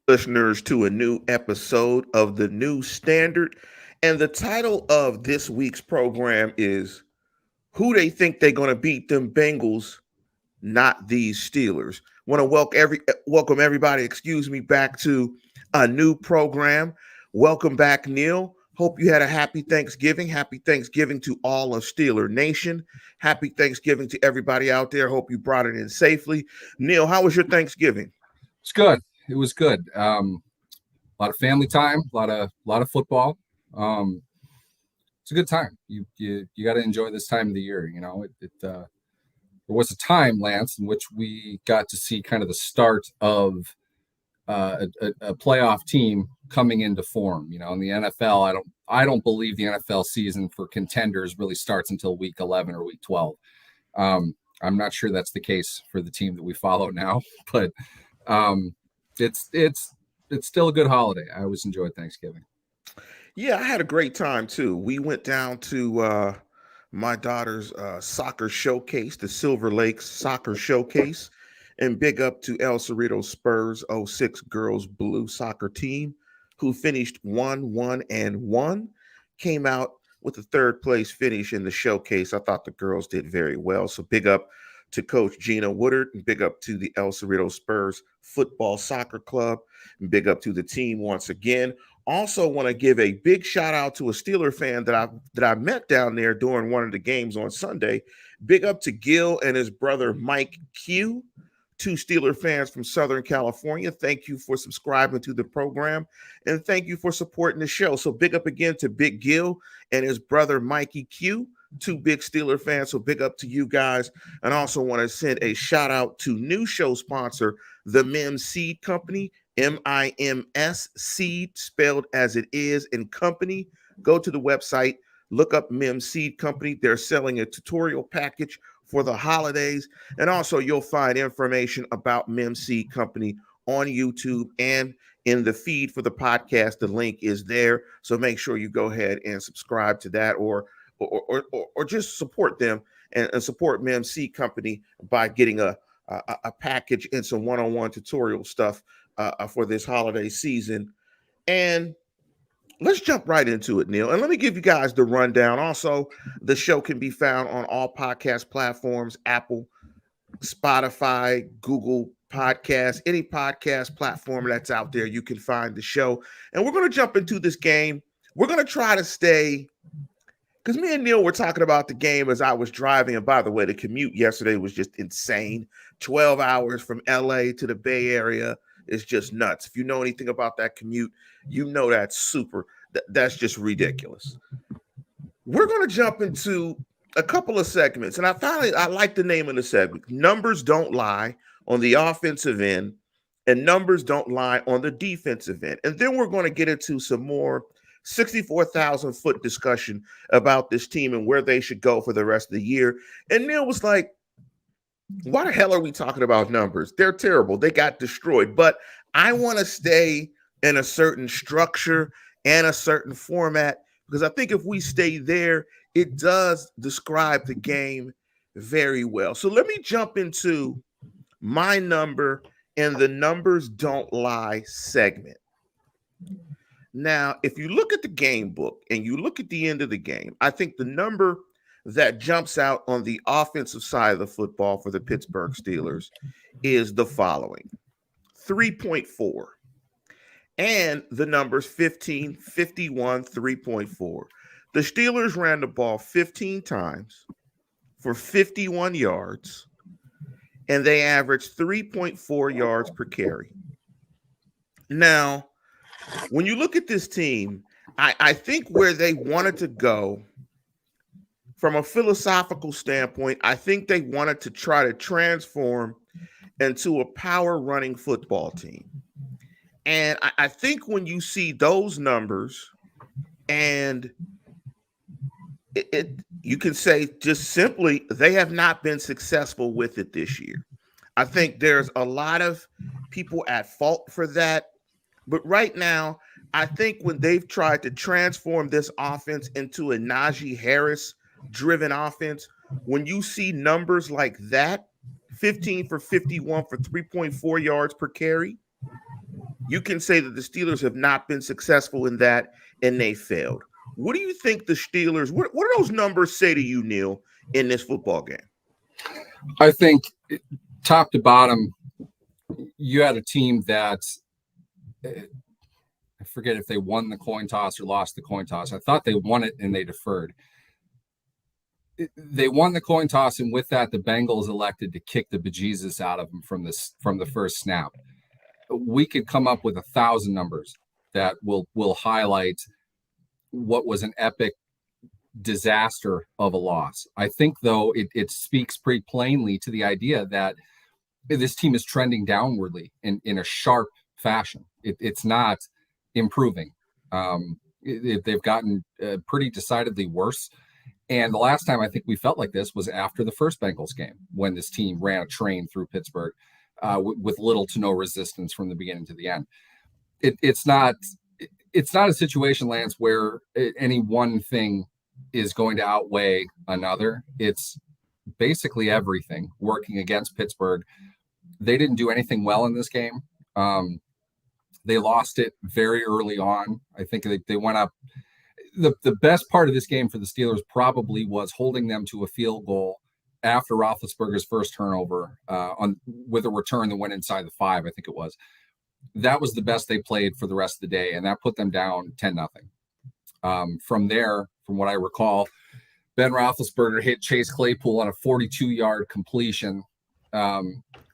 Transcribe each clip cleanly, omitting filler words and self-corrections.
listeners to a new episode of the New Standard. And the title of this week's program is Who They Think They're Going to Beat Them Bengals, Not These Steelers. Want to welcome everybody, back to a new program. Welcome back, Neil. Hope you had a happy Thanksgiving. Happy Thanksgiving to all of Steeler Nation. Happy Thanksgiving to everybody out there. Hope you brought it in safely. Neil, how was your Thanksgiving? It's good. It was good. A lot of family time, a lot of football. It's a good time. You got to enjoy this time of the year. There was a time, Lance, in which we got to see kind of the start of a playoff team coming into form. In the NFL, I don't believe the NFL season for contenders really starts until week 11 or week 12. I'm not sure that's the case for the team that we follow now, but it's still a good holiday. I always enjoyed Thanksgiving. Yeah, I had a great time too. We went down to my daughter's soccer showcase, the Silver Lakes Soccer Showcase, and big up to El Cerrito Spurs '06 girls blue soccer team, who finished 1-1-1, came out with a third place finish in the showcase. I thought the girls did very well. So big up to Coach Gina Woodard, and big up to the El Cerrito Spurs Football Soccer Club, and big up to the team once again. Also, want to give a big shout out to a Steeler fan that I met down there during one of the games on Sunday. Big up to Gil and his brother Mike Q, two Steeler fans from Southern California. Thank you for subscribing to the program, and thank you for supporting the show. So big up again to Big Gil and his brother Mikey Q, two big Steeler fans. So big up to you guys. And also want to send a shout out to new show sponsor, the Mims Seed Company. MIMS Seed, spelled as it is, and company. Go to the website, look up Mims Seed Company. They're selling a tutorial package for the holidays. And also, you'll find information about Mims Seed Company on YouTube and in the feed for the podcast. The link is there. So make sure you go ahead and subscribe to that, or just support them and support Mims Seed Company by getting a package and some one-on-one tutorial stuff for this holiday season. And let's jump right into it, Neil. And let me give you guys the rundown. Also, the show can be found on all podcast platforms: Apple, Spotify, Google Podcasts, any podcast platform that's out there, you can find the show. And we're going to jump into this game. We're going to try to stay, because me and Neil were talking about the game as I was driving. And by the way, the commute yesterday was just insane. 12 hours from LA to the Bay Area. It's just nuts. If you know anything about that commute, you know that's super. That's just ridiculous. We're going to jump into a couple of segments, and I like the name of the segment. Numbers don't lie on the offensive end, and numbers don't lie on the defensive end. And then we're going to get into some more 64,000-foot discussion about this team and where they should go for the rest of the year. And Neil was like, why the hell are we talking about numbers? They're terrible. They got destroyed. But I want to stay in a certain structure and a certain format, because I think if we stay there, it does describe the game very well. So let me jump into my number and the numbers don't lie segment. Now, if you look at the game book and you look at the end of the game, I think the number that jumps out on the offensive side of the football for the Pittsburgh Steelers is the following: 3.4. And the numbers 15, 51, 3.4. The Steelers ran the ball 15 times for 51 yards, and they averaged 3.4 yards per carry. Now, when you look at this team, I think where they wanted to go from a philosophical standpoint, I think they wanted to try to transform into a power running football team. And I think when you see those numbers, and you can say just simply they have not been successful with it this year. I think there's a lot of people at fault for that. But right now, I think when they've tried to transform this offense into a Najee Harris driven offense, when you see numbers like that, 15 for 51 for 3.4 yards per carry, You can say that the Steelers have not been successful in that and they failed. What do you think the Steelers, what do those numbers say to you, Neil, in this football game? I think top to bottom, you had a team that I forget if they won the coin toss or lost the coin toss. I thought they won it and they deferred. They won the coin toss, and with that, the Bengals elected to kick the bejesus out of them from the first snap. We could come up with 1,000 numbers that will highlight what was an epic disaster of a loss. I think, though, it speaks pretty plainly to the idea that this team is trending downwardly in a sharp fashion. It's not improving. They've gotten pretty decidedly worse. And the last time I think we felt like this was after the first Bengals game, when this team ran a train through Pittsburgh with little to no resistance from the beginning to the end. It's not a situation, Lance, where any one thing is going to outweigh another. It's basically everything working against Pittsburgh. They didn't do anything well in this game. They lost it very early on. I think they went up. The best part of this game for the Steelers probably was holding them to a field goal after Roethlisberger's first turnover with a return that went inside the 5, I think it was. That was the best they played for the rest of the day, and that put them down 10-0. From there, from what I recall, Ben Roethlisberger hit Chase Claypool on a 42-yard completion,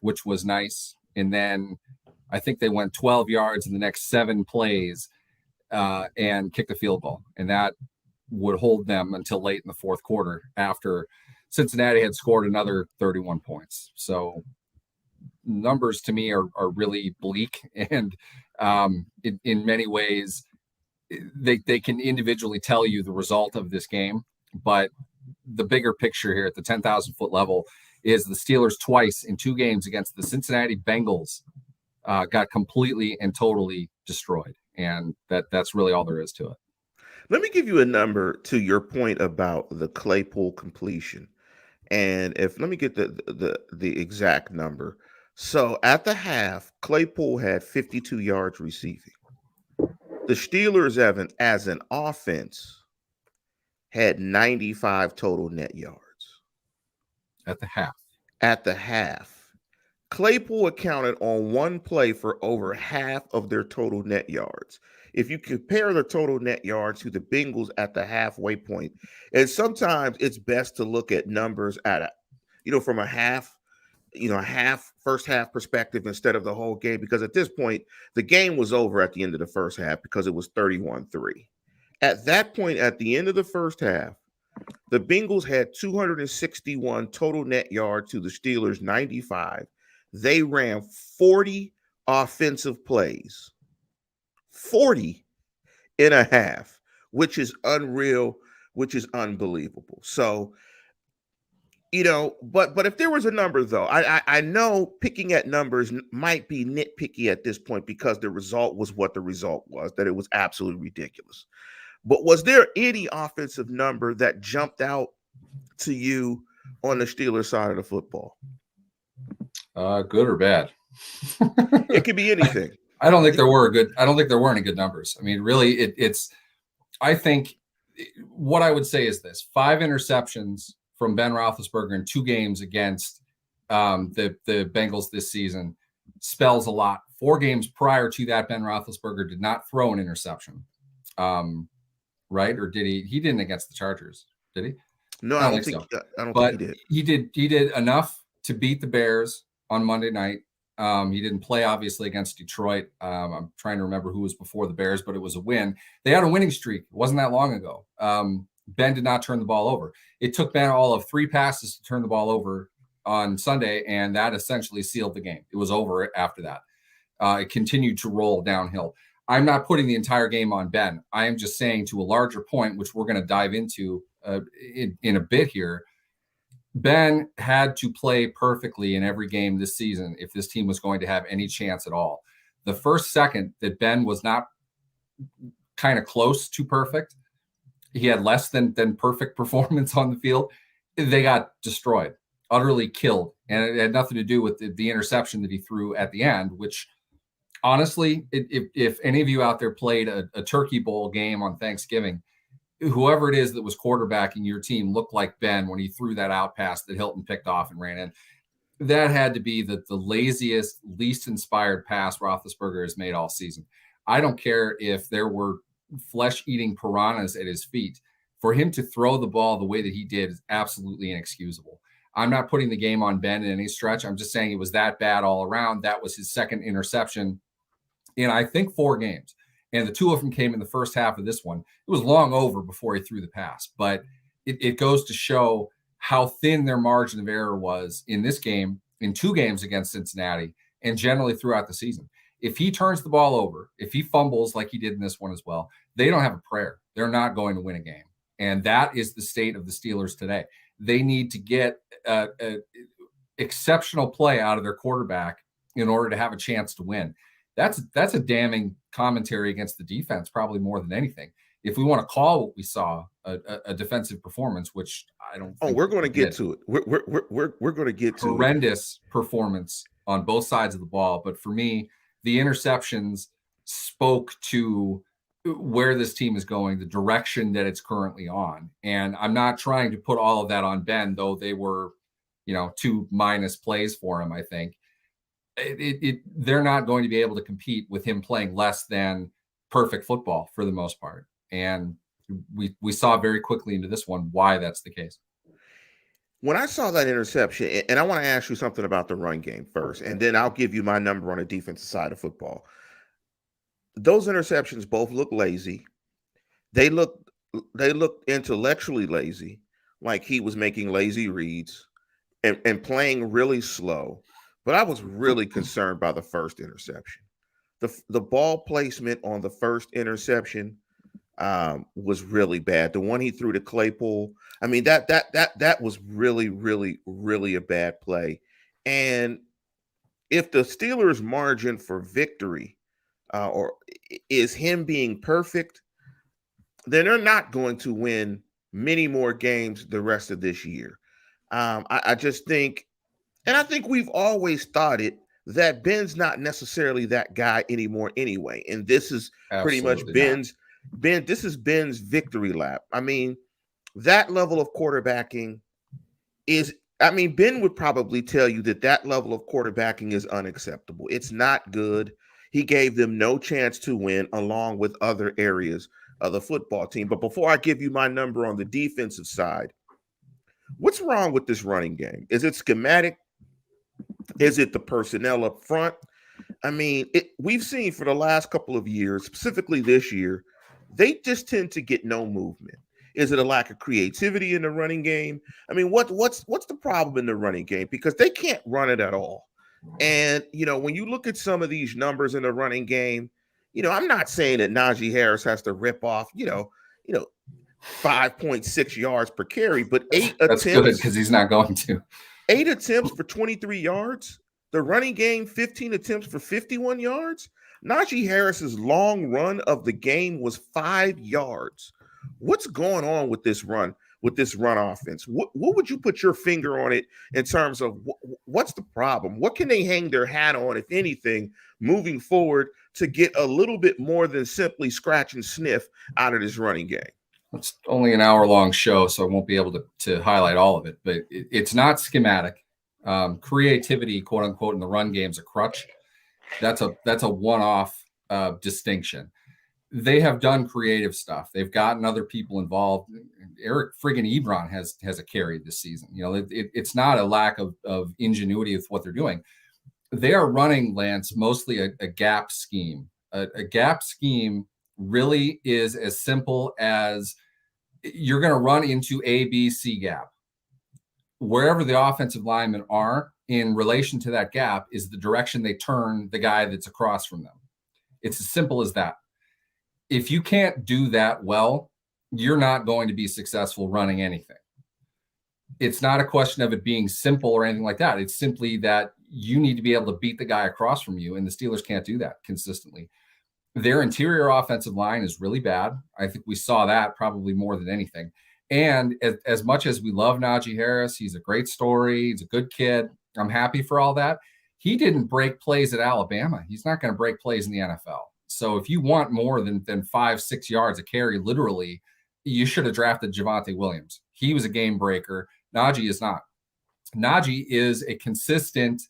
which was nice. And then I think they went 12 yards in the next 7 plays and kicked a field goal. And that would hold them until late in the fourth quarter after Cincinnati had scored another 31 points. So numbers to me are really bleak. And in many ways, they can individually tell you the result of this game. But the bigger picture here at the 10,000 foot level is the Steelers twice in 2 games against the Cincinnati Bengals got completely and totally destroyed. And that's really all there is to it. Let me give you a number to your point about the Claypool completion. And let me get the exact number. So at the half, Claypool had 52 yards receiving. The Steelers as an offense had 95 total net yards. At the half. At the half. Claypool accounted on one play for over half of their total net yards. If you compare the total net yards to the Bengals at the halfway point, and sometimes it's best to look at numbers from a first half perspective instead of the whole game, because at this point, the game was over at the end of the first half because it was 31-3. At that point, at the end of the first half, the Bengals had 261 total net yards to the Steelers' 95. They ran 40 offensive plays, 40 in a half, which is unreal, which is unbelievable. So, but if there was a number, though, I know picking at numbers might be nitpicky at this point because the result was what the result was, that it was absolutely ridiculous. But was there any offensive number that jumped out to you on the Steelers side of the football? Good or bad? It could be anything. I don't think there were any good numbers. I mean, really, I think what I would say is this: 5 interceptions from Ben Roethlisberger in 2 games against the Bengals this season spells a lot. 4 games prior to that, Ben Roethlisberger did not throw an interception. Right? Or did he? He didn't against the Chargers, did he? No, I don't think he did. He did enough to beat the Bears on Monday night. He didn't play, obviously, against Detroit. I'm trying to remember who was before the Bears, but it was a win. They had a winning streak. It wasn't that long ago. Ben did not turn the ball over. It took Ben all of 3 passes to turn the ball over on Sunday, and that essentially sealed the game. It was over after that. It continued to roll downhill. I'm not putting the entire game on Ben. I am just saying, to a larger point, which we're going to dive into in a bit here, Ben had to play perfectly in every game this season if this team was going to have any chance at all. The first second that Ben was not kind of close to perfect, he had less than perfect performance on the field, they got destroyed, utterly killed. And it had nothing to do with the interception that he threw at the end, which Honestly, if any of you out there played a turkey bowl game on Thanksgiving, whoever it is that was quarterbacking your team looked like Ben when he threw that out pass that Hilton picked off and ran in. That had to be the laziest, least inspired pass Roethlisberger has made all season. I don't care if there were flesh-eating piranhas at his feet. For him to throw the ball the way that he did is absolutely inexcusable. I'm not putting the game on Ben in any stretch. I'm just saying it was that bad all around. That was his second interception in, I think, 4 games. And the 2 of them came in the first half of this one. It was long over before he threw the pass. But it goes to show how thin their margin of error was in this game, in 2 games against Cincinnati, and generally throughout the season. If he turns the ball over, if he fumbles like he did in this one as well, they don't have a prayer. They're not going to win a game. And that is the state of the Steelers today. They need to get exceptional play out of their quarterback in order to have a chance to win. That's a damning commentary against the defense, probably more than anything. If we want to call what we saw a defensive performance, which I don't think we're going to get to it. We're going to get to horrendous performance on both sides of the ball. But for me, the interceptions spoke to where this team is going, the direction that it's currently on. And I'm not trying to put all of that on Ben, though they were, 2 minus plays for him, I think. They're not going to be able to compete with him playing less than perfect football for the most part. And we saw very quickly into this one why that's the case. When I saw that interception, and I want to ask you something about the run game first, and then I'll give you my number on the defensive side of football. Those interceptions both look lazy. They look intellectually lazy, like he was making lazy reads and playing really slow. But I was really concerned by the first interception. The ball placement on the first interception was really bad. The one he threw to Claypool, I mean, that was really, really, really a bad play. And if the Steelers' margin for victory or is him being perfect, then they're not going to win many more games the rest of this year. I just think, and I think we've always thought it, that Ben's not necessarily that guy anymore anyway. And this is pretty much this is Ben's victory lap. I mean, that level of quarterbacking Ben would probably tell you that level of quarterbacking is unacceptable. It's not good. He gave them no chance to win along with other areas of the football team. But before I give you my number on the defensive side, what's wrong with this running game? Is it schematic? Is it the personnel up front? I mean, we've seen for the last couple of years, specifically this year, they just tend to get no movement. Is it a lack of creativity in the running game? I mean, what's the problem in the running game? Because they can't run it at all. And, when you look at some of these numbers in the running game, I'm not saying that Najee Harris has to rip off, 5.6 yards per carry, but 8 That's attempts. Good because he's not going to. 8 attempts for 23 yards. The running game, 15 attempts for 51 yards. Najee Harris's long run of the game was 5 yards. What's going on with this run offense? What would you put your finger on it in terms of what's the problem? What can they hang their hat on, if anything, moving forward to get a little bit more than simply scratch and sniff out of this running game? It's only an hour-long show, so I won't be able to highlight all of it. But it's not schematic. Creativity, quote unquote, in the run game is a crutch. That's a one-off distinction. They have done creative stuff. They've gotten other people involved. Eric friggin' Ebron has a carry this season. It's not a lack of ingenuity with what they're doing. They are running, Lance, mostly a gap scheme. A gap scheme really is as simple as you're going to run into A, B, C gap. Wherever the offensive linemen are in relation to that gap is the direction they turn the guy that's across from them. It's as simple as that. If you can't do that well, you're not going to be successful running anything. It's not a question of it being simple or anything like that. It's simply that you need to be able to beat the guy across from you, and the Steelers can't do that consistently. Their interior offensive line is really bad. I think we saw that probably more than anything. And as much as we love Najee Harris, he's a great story. He's a good kid. I'm happy for all that. He didn't break plays at Alabama. He's not going to break plays in the NFL. So if you want more than 5-6 yards a carry, literally, you should have drafted Javonte Williams. He was a game breaker. Najee is not. Najee is a consistent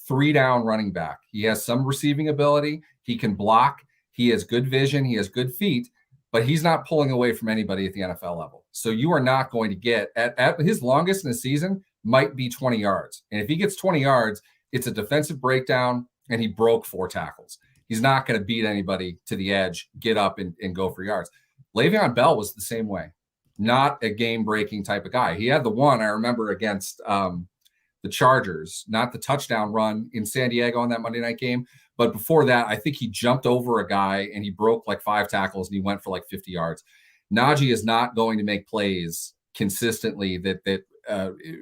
3-down running back. He has some receiving ability. He can block. He has good vision. He has good feet, but he's not pulling away from anybody at the NFL level. So you are not going to get at his longest in a season might be 20 yards. And if he gets 20 yards, it's a defensive breakdown and he broke 4 tackles. He's not going to beat anybody to the edge, get up and go for yards. Le'Veon Bell was the same way. Not a game-breaking type of guy. He had the one I remember against the Chargers, not the touchdown run in San Diego on that Monday night game. But before that, I think he jumped over a guy and he broke like 5 tackles and he went for like 50 yards. Najee is not going to make plays consistently that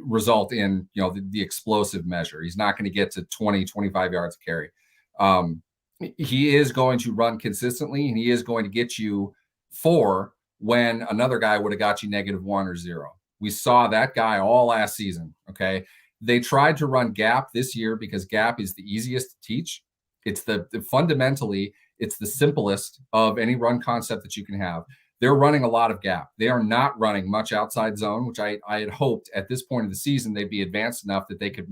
result in, the explosive measure. He's not going to get to 20, 25 yards a carry. He is going to run consistently and he is going to get you 4 when another guy would have got you -1 or 0. We saw that guy all last season. Okay. They tried to run gap this year because gap is the easiest to teach. It's fundamentally, it's the simplest of any run concept that you can have. They're running a lot of gap. They are not running much outside zone, which I had hoped at this point of the season they'd be advanced enough that they could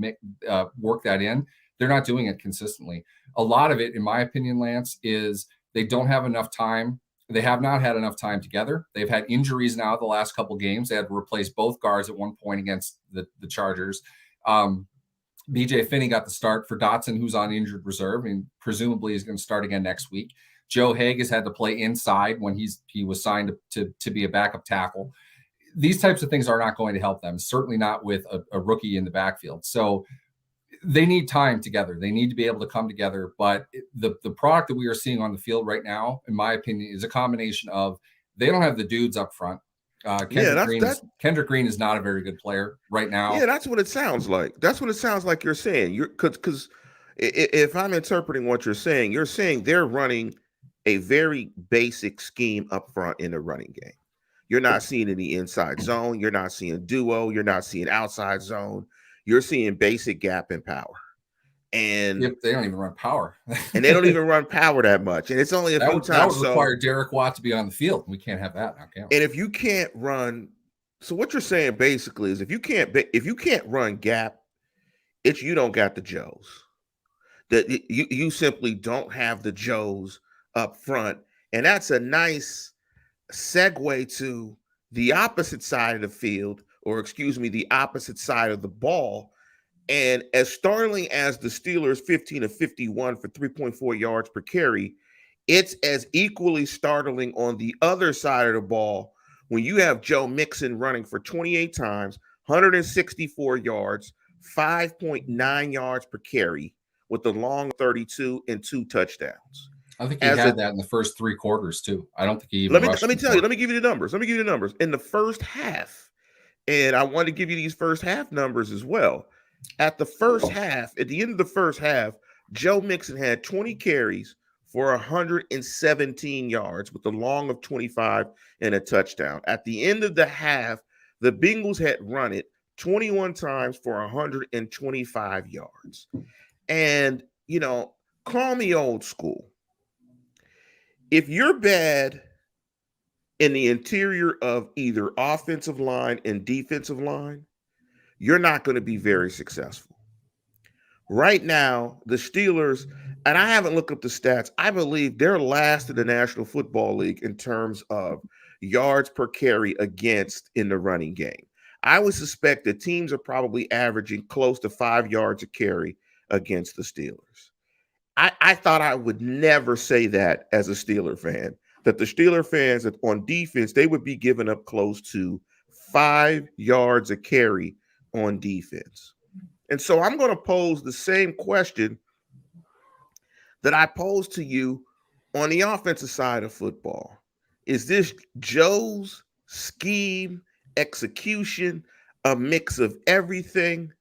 work that in. They're not doing it consistently. A lot of it, in my opinion, Lance, is they don't have enough time. They have not had enough time together. They've had injuries now the last couple games. They had to replace both guards at one point against the Chargers. BJ Finney got the start for Dotson, who's on injured reserve, and presumably is going to start again next week. Joe Haig has had to play inside when he was signed to be a backup tackle. These types of things are not going to help them, certainly not with a rookie in the backfield. So they need time together. They need to be able to come together. But the product that we are seeing on the field right now, in my opinion, is a combination of they don't have the dudes up front. Kendrick Green is not a very good player right now. Yeah, that's what it sounds like. That's what it sounds like you're saying. Because if I'm interpreting what you're saying they're running a very basic scheme up front in the running game. You're not seeing any inside zone. You're not seeing duo. You're not seeing outside zone. You're seeing basic gap and power. And they don't even run power. And they don't even run power that much. And it's only a few times. That would require Derek Watt to be on the field. We can't have that now, can we? And if you can't run, so what you're saying basically is if you can't run gap, it's you don't got the Joes. That you simply don't have the Joes up front. And that's a nice segue to the opposite side of the field, or the opposite side of the ball. And as startling as the Steelers 15 of 51 for 3.4 yards per carry, it's as equally startling on the other side of the ball when you have Joe Mixon running for 28 times, 164 yards, 5.9 yards per carry with the long 32 and 2 touchdowns. I think he had that in the first 3 quarters too. I don't think he even Let me tell you. Let me give you the numbers. In the first half, and I want to give you these first half numbers as well. At the end of the first half, Joe Mixon had 20 carries for 117 yards with a long of 25 and a touchdown. At the end of the half, the Bengals had run it 21 times for 125 yards. And, call me old school. If you're bad in the interior of either offensive line and defensive line, you're not going to be very successful. Right now, the Steelers, and I haven't looked up the stats, I believe they're last in the National Football League in terms of yards per carry against in the running game. I would suspect that teams are probably averaging close to 5 yards a carry against the Steelers. I thought I would never say that as a Steeler fan, that the Steeler fans on defense, they would be giving up close to 5 yards a carry on defense. And so I'm going to pose the same question that I posed to you on the offensive side of football. Is this Joe's scheme, execution, a mix of everything?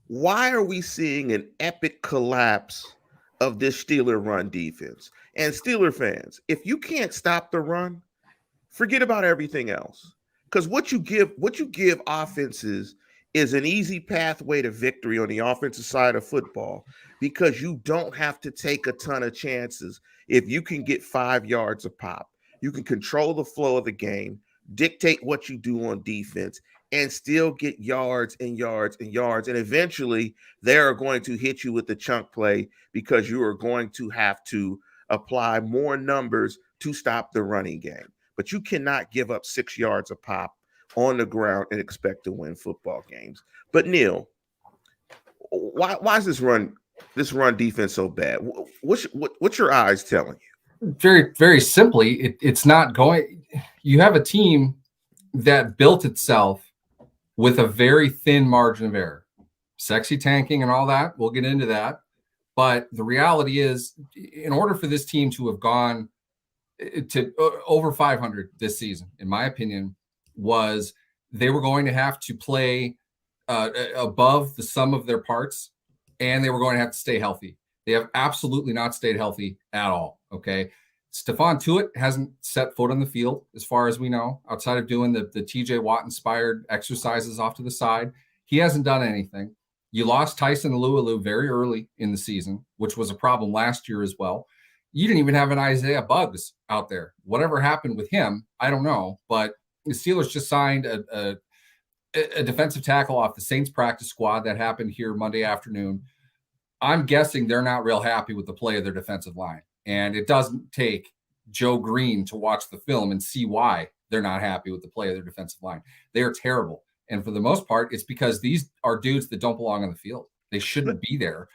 Why are we seeing an epic collapse of this Steeler run defense? And Steeler fans, if you can't stop the run, forget about everything else. Because what you give offenses is an easy pathway to victory on the offensive side of football because you don't have to take a ton of chances. If you can get 5 yards a pop, you can control the flow of the game, dictate what you do on defense, and still get yards and yards and yards. And eventually, they are going to hit you with the chunk play because you are going to have to apply more numbers to stop the running game. But you cannot give up 6 yards a pop on the ground and expect to win football games. But Neil, why is this run defense so bad? What's your eyes telling you? Very, very simply, it's not going. You have a team that built itself with a very thin margin of error. Sexy tanking and all that, we'll get into that. But the reality is, in order for this team to have gone to over 500 this season, in my opinion, was they were going to have to play above the sum of their parts, and they were going to have to stay healthy. They have absolutely not stayed healthy at all. Okay. Stephon Tuitt hasn't set foot on the field, as far as we know, outside of doing the TJ Watt inspired exercises off to the side. He hasn't done anything. You lost Tyson Alualu very early in the season, which was a problem last year as well. You didn't even have an Isaiah Buggs out there. Whatever happened with him, I don't know. But the Steelers just signed a defensive tackle off the Saints practice squad that happened here Monday afternoon. I'm guessing they're not real happy with the play of their defensive line. And it doesn't take Joe Green to watch the film and see why they're not happy with the play of their defensive line. They are terrible. And for the most part, it's because these are dudes that don't belong on the field. They shouldn't be there.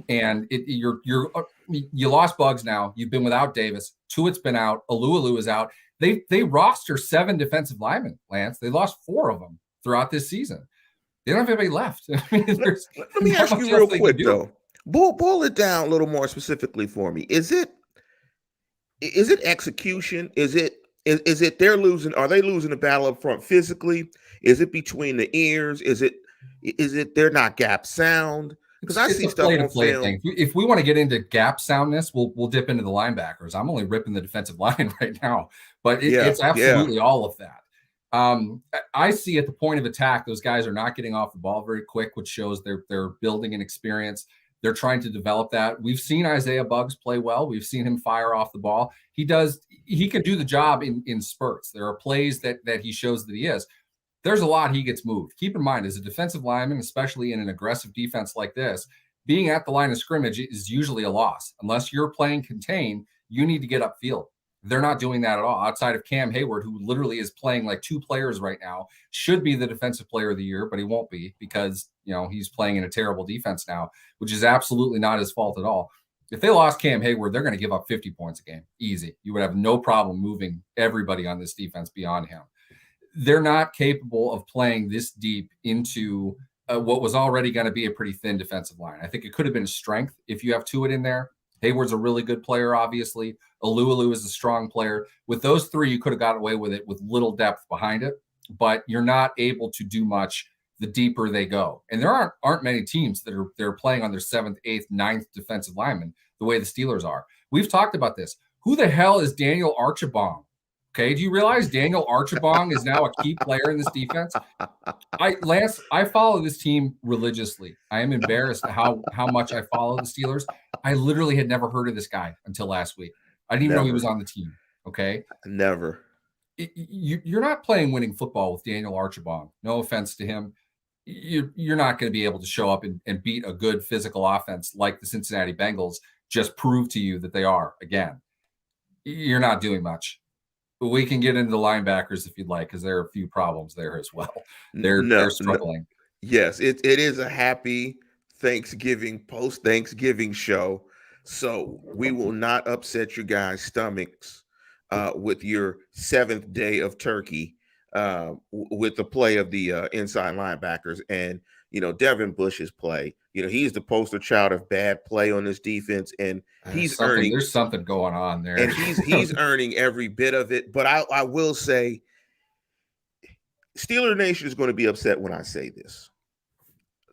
And you lost Buggs now. You've been without Davis. Tuitt's been out. Alualu is out. They roster 7 defensive linemen, Lance. They lost 4 of them throughout this season. They don't have anybody left. I mean, let me ask you real quick, though. Boil it down a little more specifically for me. Is it execution? Is it they're losing? Are they losing the battle up front physically? Is it between the ears? Is it they're not gap sound? Because I see stuff on film. Thing. If we want to get into gap soundness, we'll dip into the linebackers. I'm only ripping the defensive line right now, but it's absolutely all of that. I see at the point of attack, those guys are not getting off the ball very quick, which shows they're building an experience. They're trying to develop that. We've seen Isaiah Buggs play well. We've seen him fire off the ball. He can do the job in spurts. There are plays that he shows that he is. There's a lot he gets moved. Keep in mind, as a defensive lineman, especially in an aggressive defense like this, being at the line of scrimmage is usually a loss. Unless you're playing contain, you need to get upfield. They're not doing that at all. Outside of Cam Hayward, who literally is playing like 2 players right now, should be the defensive player of the year, but he won't be because, he's playing in a terrible defense now, which is absolutely not his fault at all. If they lost Cam Hayward, they're going to give up 50 points a game. Easy. You would have no problem moving everybody on this defense beyond him. They're not capable of playing this deep into what was already going to be a pretty thin defensive line. I think it could have been a strength if you have Tuitt in there. Hayward's a really good player, obviously. Alualu is a strong player. With those 3, you could have got away with it with little depth behind it, but you're not able to do much the deeper they go. And there aren't many teams that are playing on their 7th, 8th, 9th defensive lineman the way the Steelers are. We've talked about this. Who the hell is Daniel Archibong? Okay, do you realize Daniel Archibong is now a key player in this defense? Lance, I follow this team religiously. I am embarrassed at how much I follow the Steelers. I literally had never heard of this guy until last week. I didn't even know he was on the team. Okay, never. You're not playing winning football with Daniel Archibong. No offense to him. You're not going to be able to show up and beat a good physical offense like the Cincinnati Bengals. Just prove to you that they are again. You're not doing much. We can get into the linebackers if you'd like, because there are a few problems there as well. They're struggling. Yes, it is a happy Thanksgiving, post-Thanksgiving show. So we will not upset you guys' stomachs with your 7th day of turkey with the play of the inside linebackers and, Devin Bush's play. He's the poster child of bad play on this defense, and there's something going on there, and he's earning every bit of it. But I will say, Steeler Nation is going to be upset when I say this.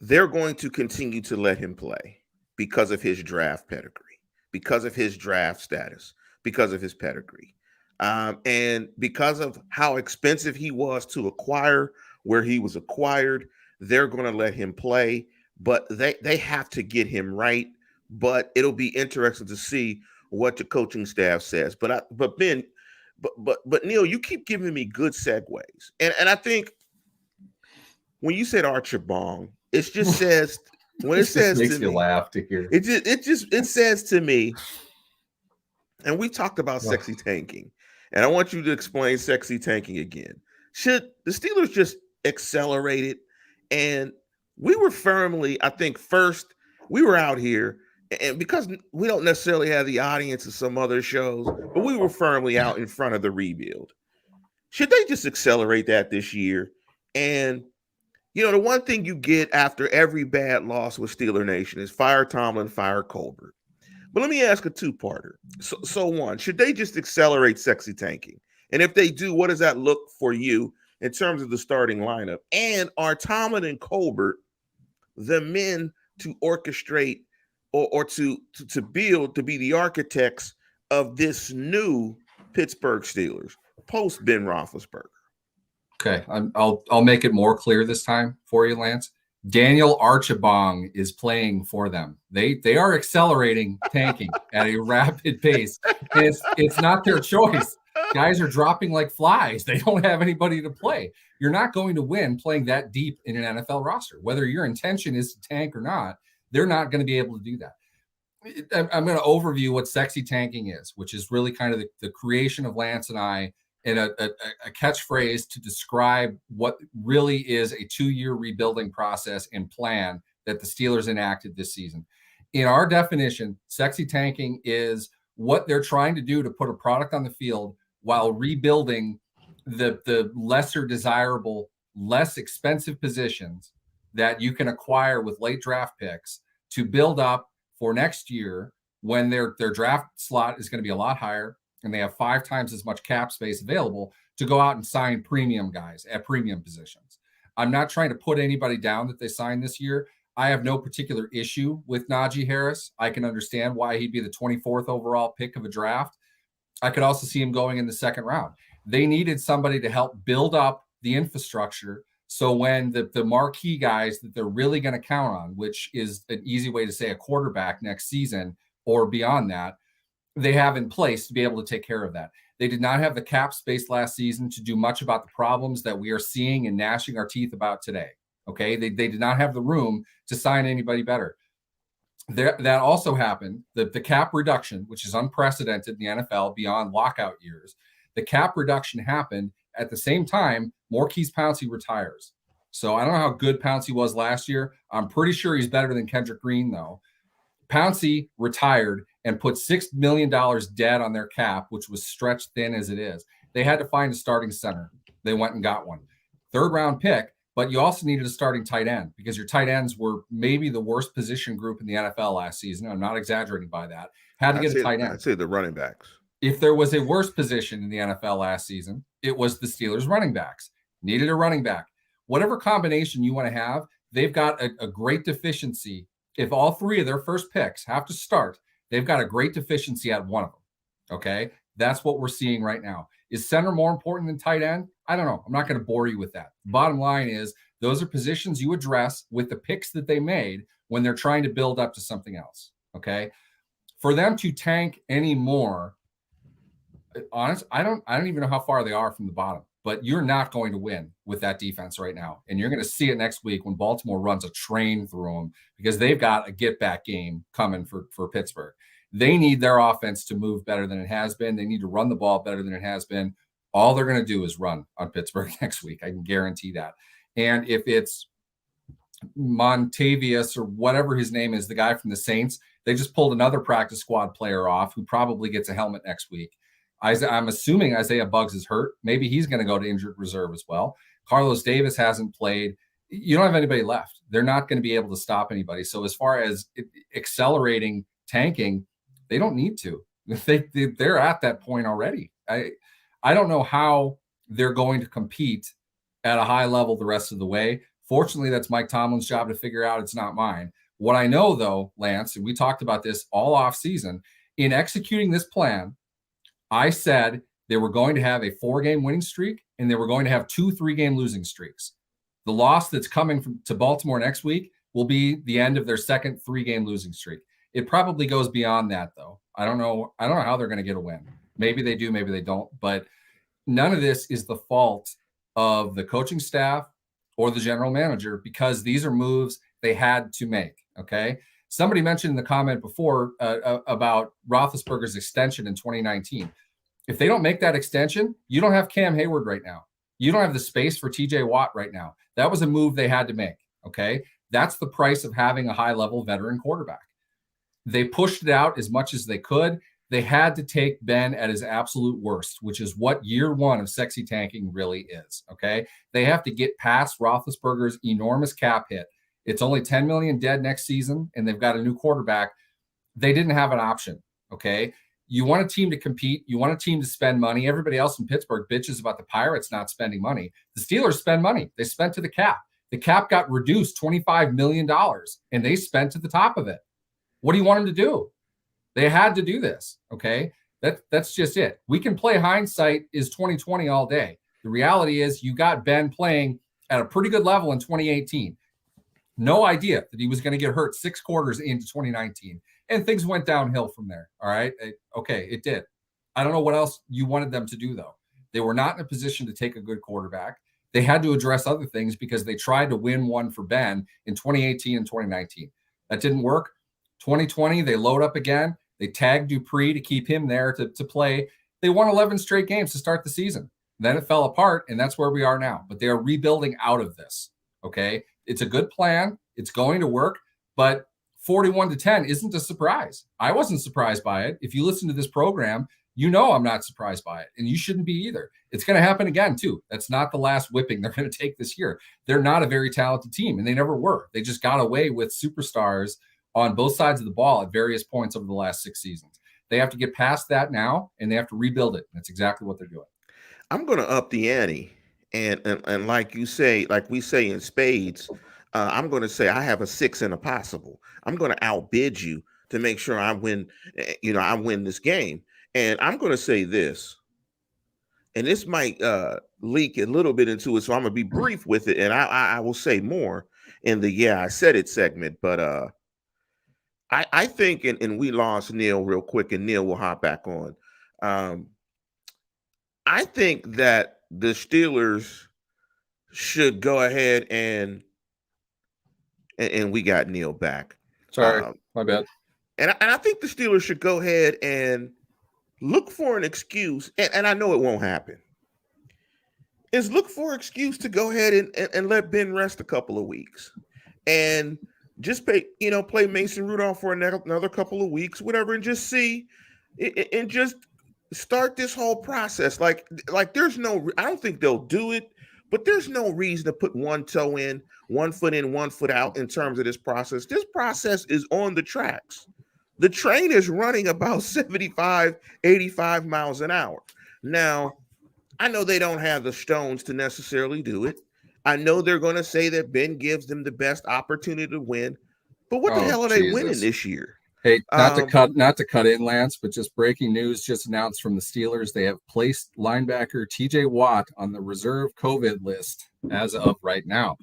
They're going to continue to let him play because of his draft pedigree, because of his draft status, because of his pedigree, and because of how expensive he was to acquire, where he was acquired. they're going to let him play, but they have to get him right. But it'll be interesting to see what the coaching staff says. But Ben, but Neil, you keep giving me good segues, and I think when you said Archibong, it just says when it It just says to makes you me, laugh to hear. it says to me, and we talked about Ugh. sexy tanking, and I want you to explain sexy tanking again. Should the Steelers just accelerate it? And we were firmly, I think, first we were out here, and because we don't necessarily have the audience of some other shows, but we were firmly out in front of the rebuild. Should they just accelerate that this year? And the one thing you get after every bad loss with Steeler Nation is fire Tomlin, fire Colbert. But let me ask a two-parter. So one, should they just accelerate sexy tanking? And if they do, what does that look for you in terms of the starting lineup? And are Tomlin and Colbert the men to orchestrate or to build, to be the architects of this new Pittsburgh Steelers post Ben Roethlisberger? Okay, I'll make it more clear this time for you, Lance. Daniel Archibong is playing for them. They are accelerating tanking at a rapid pace, and it's not their choice. Guys are dropping like flies. They don't have anybody to play. You're not going to win playing that deep in an NFL roster. Whether your intention is to tank or not, they're not going to be able to do that. I'm going to overview what sexy tanking is, which is really kind of the creation of Lance and I, and a catchphrase to describe what really is a 2-year rebuilding process and plan that the Steelers enacted this season. In our definition, sexy tanking is what they're trying to do to put a product on the field while rebuilding the lesser desirable, less expensive positions that you can acquire with late draft picks to build up for next year when their draft slot is going to be a lot higher and they have 5 times as much cap space available to go out and sign premium guys at premium positions. I'm not trying to put anybody down that they signed this year. I have no particular issue with Najee Harris. I can understand why he'd be the 24th overall pick of a draft. I could also see him going in the second round. They needed somebody to help build up the infrastructure so when the marquee guys that they're really going to count on, which is an easy way to say a quarterback next season or beyond that, they have in place to be able to take care of that. They did not have the cap space last season to do much about the problems that we are seeing and gnashing our teeth about today. Okay. They did not have the room to sign anybody better. That also happened. The cap reduction, which is unprecedented in the NFL beyond lockout years, the cap reduction happened at the same time Maurkice Pouncey retires. So I don't know how good Pouncey was last year. I'm pretty sure he's better than Kendrick Green, though. Pouncey retired and put $6 million dead on their cap, which was stretched thin as it is. They had to find a starting center. They went and got one. 3rd round pick, but you also needed a starting tight end because your tight ends were maybe the worst position group in the NFL last season. I'm not exaggerating by that. Had to get a tight end. I'd say the running backs. If there was a worse position in the NFL last season, it was the Steelers running backs. Needed a running back. Whatever combination you want to have, they've got a great deficiency. If all 3 of their first picks have to start, they've got a great deficiency at one of them. Okay. That's what we're seeing right now. Is center more important than tight end? I don't know. I'm not going to bore you with that. Bottom line is those are positions you address with the picks that they made when they're trying to build up to something else. Okay. For them to tank anymore, honest, I don't even know how far they are from the bottom, but you're not going to win with that defense right now. And you're going to see it next week when Baltimore runs a train through them because they've got a get back game coming for Pittsburgh. They need their offense to move better than it has been. They need to run the ball better than it has been. All they're going to do is run on Pittsburgh next week. I can guarantee that. And if it's Montavious or whatever his name is, the guy from the Saints, they just pulled another practice squad player off who probably gets a helmet next week. I'm assuming Isaiah Buggs is hurt. Maybe he's going to go to injured reserve as well. Carlos Davis hasn't played. You don't have anybody left. They're not going to be able to stop anybody. So as far as accelerating tanking, they don't need to. They're at that point already. I don't know how they're going to compete at a high level the rest of the way. Fortunately, that's Mike Tomlin's job to figure out. It's not mine. What I know, though, Lance, and we talked about this all off season, in executing this plan, I said they were going to have a 4-game winning streak and they were going to have 2 3-game losing streaks. The loss that's coming to Baltimore next week will be the end of their second 3-game losing streak. It probably goes beyond that, though. I don't know how they're going to get a win. Maybe they do, maybe they don't. But none of this is the fault of the coaching staff or the general manager, because these are moves they had to make. Okay. Somebody mentioned in the comment before about Roethlisberger's extension in 2019. If they don't make that extension, you don't have Cam Hayward right now. You don't have the space for TJ Watt right now. That was a move they had to make. Okay. That's the price of having a high-level veteran quarterback. They pushed it out as much as they could. They had to take Ben at his absolute worst, which is what year one of sexy tanking really is. Okay. They have to get past Roethlisberger's enormous cap hit. It's only 10 million dead next season, and they've got a new quarterback. They didn't have an option. Okay. You want a team to compete. You want a team to spend money. Everybody else in Pittsburgh bitches about the Pirates not spending money. The Steelers spend money. They spent to the cap. The cap got reduced $25 million, and they spent to the top of it. What do you want them to do? They had to do this. Okay. That's just it. We can play hindsight is 2020 all day. The reality is you got Ben playing at a pretty good level in 2018. No idea that he was going to get hurt 6 quarters into 2019. And things went downhill from there. All right. Okay. It did. I don't know what else you wanted them to do, though. They were not in a position to take a good quarterback. They had to address other things because they tried to win one for Ben in 2018 and 2019. That didn't work. 2020, they load up again. They tagged Dupree to keep him there to play. They won 11 straight games to start the season. Then it fell apart, and that's where we are now. But they are rebuilding out of this. Okay. It's a good plan. It's going to work. But 41-10 isn't a surprise. I wasn't surprised by it. If you listen to this program, you know I'm not surprised by it, and you shouldn't be either. It's going to happen again, too. That's not the last whipping they're going to take this year. They're not a very talented team, and they never were. They just got away with superstars on both sides of the ball at various points over the last 6 seasons. They have to get past that now, and they have to rebuild it. That's exactly what they're doing. I'm going to up the ante, and like you say, like we say in spades, I'm going to say I have a 6 and a possible. I'm going to outbid you to make sure I win. I win this game, and I'm going to say this, and this might leak a little bit into it, so I'm going to be brief with it, and I will say more in the I said it segment, but I think, and we lost Neil real quick, and Neil will hop back on. I think that the Steelers should go ahead and we got Neil back. Sorry, my bad. And I think the Steelers should go ahead and look for an excuse, and I know it won't happen, is look for an excuse to go ahead and let Ben rest a couple of weeks. And just play Mason Rudolph for another couple of weeks, whatever, and just see and just start this whole process. Like there's no, I don't think they'll do it, but there's no reason to put one toe in, 1 foot in, 1 foot out in terms of this process. This process is on the tracks. The train is running about 75, 85 miles an hour. Now, I know they don't have the stones to necessarily do it. I know they're going to say that Ben gives them the best opportunity to win, but what the hell are they winning this year? Hey, not to cut in, Lance, but just breaking news just announced from the Steelers. They have placed linebacker TJ Watt on the reserve COVID list as of right now.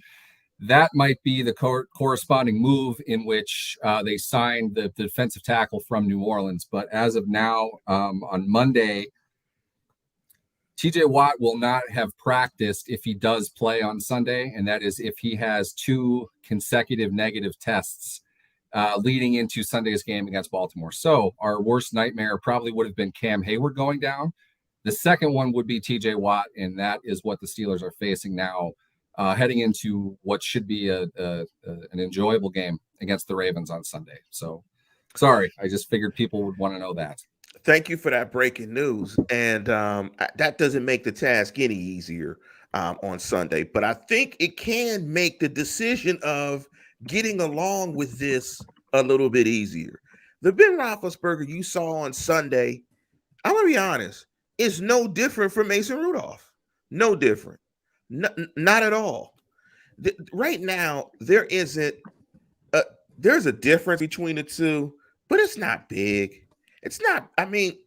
That might be the corresponding move in which they signed the defensive tackle from New Orleans. But as of now, on Monday, TJ Watt will not have practiced if he does play on Sunday, and that is if he has 2 consecutive negative tests leading into Sunday's game against Baltimore. So our worst nightmare probably would have been Cam Hayward going down. The second one would be TJ Watt, and that is what the Steelers are facing now, heading into what should be an enjoyable game against the Ravens on Sunday. So sorry, I just figured people would want to know that. Thank you for that breaking news. And that doesn't make the task any easier on Sunday, but I think it can make the decision of getting along with this a little bit easier. The Ben Roethlisberger you saw on Sunday, I'm going to be honest, is no different from Mason Rudolph. No different. Not at all. Right now, there's a difference between the two, but it's not big. It's not, I mean,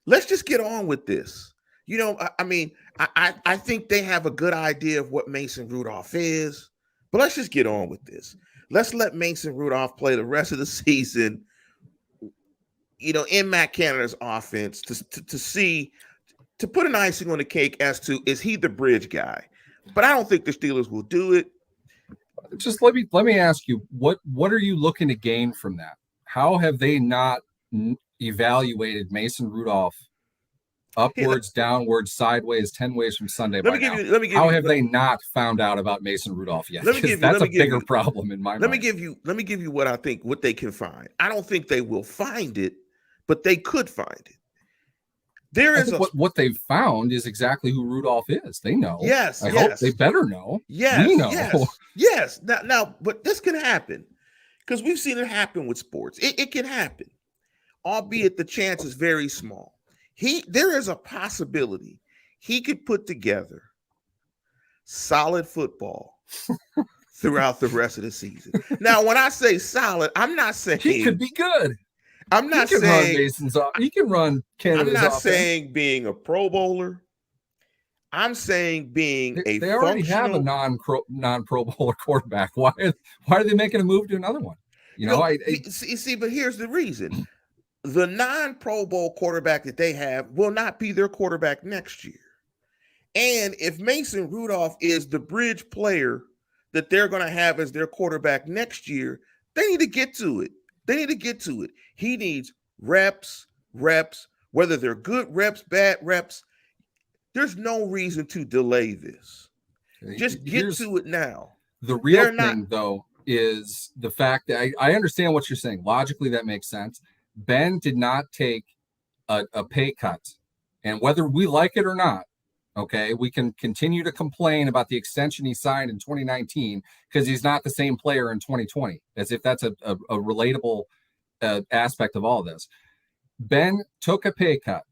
let's just get on with this. I mean, I think they have a good idea of what Mason Rudolph is, but let's just get on with this. Let's let Mason Rudolph play the rest of the season, in Matt Canada's offense to see, to put an icing on the cake as to, is he the bridge guy? But I don't think the Steelers will do it. Just let me ask you, what are you looking to gain from that? How have they not evaluated Mason Rudolph upwards, downwards, sideways, 10 ways from Sunday by now? How have they not found out about Mason Rudolph yet? That's a bigger problem in my mind. Let me give you what I think, what they can find. I don't think they will find it, but they could find it. What they've found is exactly who Rudolph is. They know. Yes. I hope they better know. Yes. We know. Yes. Now, but this can happen because we've seen it happen with sports. It can happen, albeit the chance is very small. There is a possibility he could put together solid football throughout the rest of the season. Now, when I say solid, I'm not saying he could be good. I'm not saying run Mason's off. He can run Canada's. I'm not saying being a Pro Bowler. I'm saying being they already have a non-Pro Bowler quarterback. Why are they making a move to another one? See, but here's the reason. The non-Pro Bowl quarterback that they have will not be their quarterback next year. And if Mason Rudolph is the bridge player that they're going to have as their quarterback next year, they need to get to it. He needs reps, whether they're good reps, bad reps. There's no reason to delay this. Just get to it now. The real thing, though, is the fact that I understand what you're saying. Logically, that makes sense. Ben did not take a pay cut. And whether we like it or not, okay, we can continue to complain about the extension he signed in 2019 because he's not the same player in 2020, as if that's a relatable aspect of all this. Ben took a pay cut,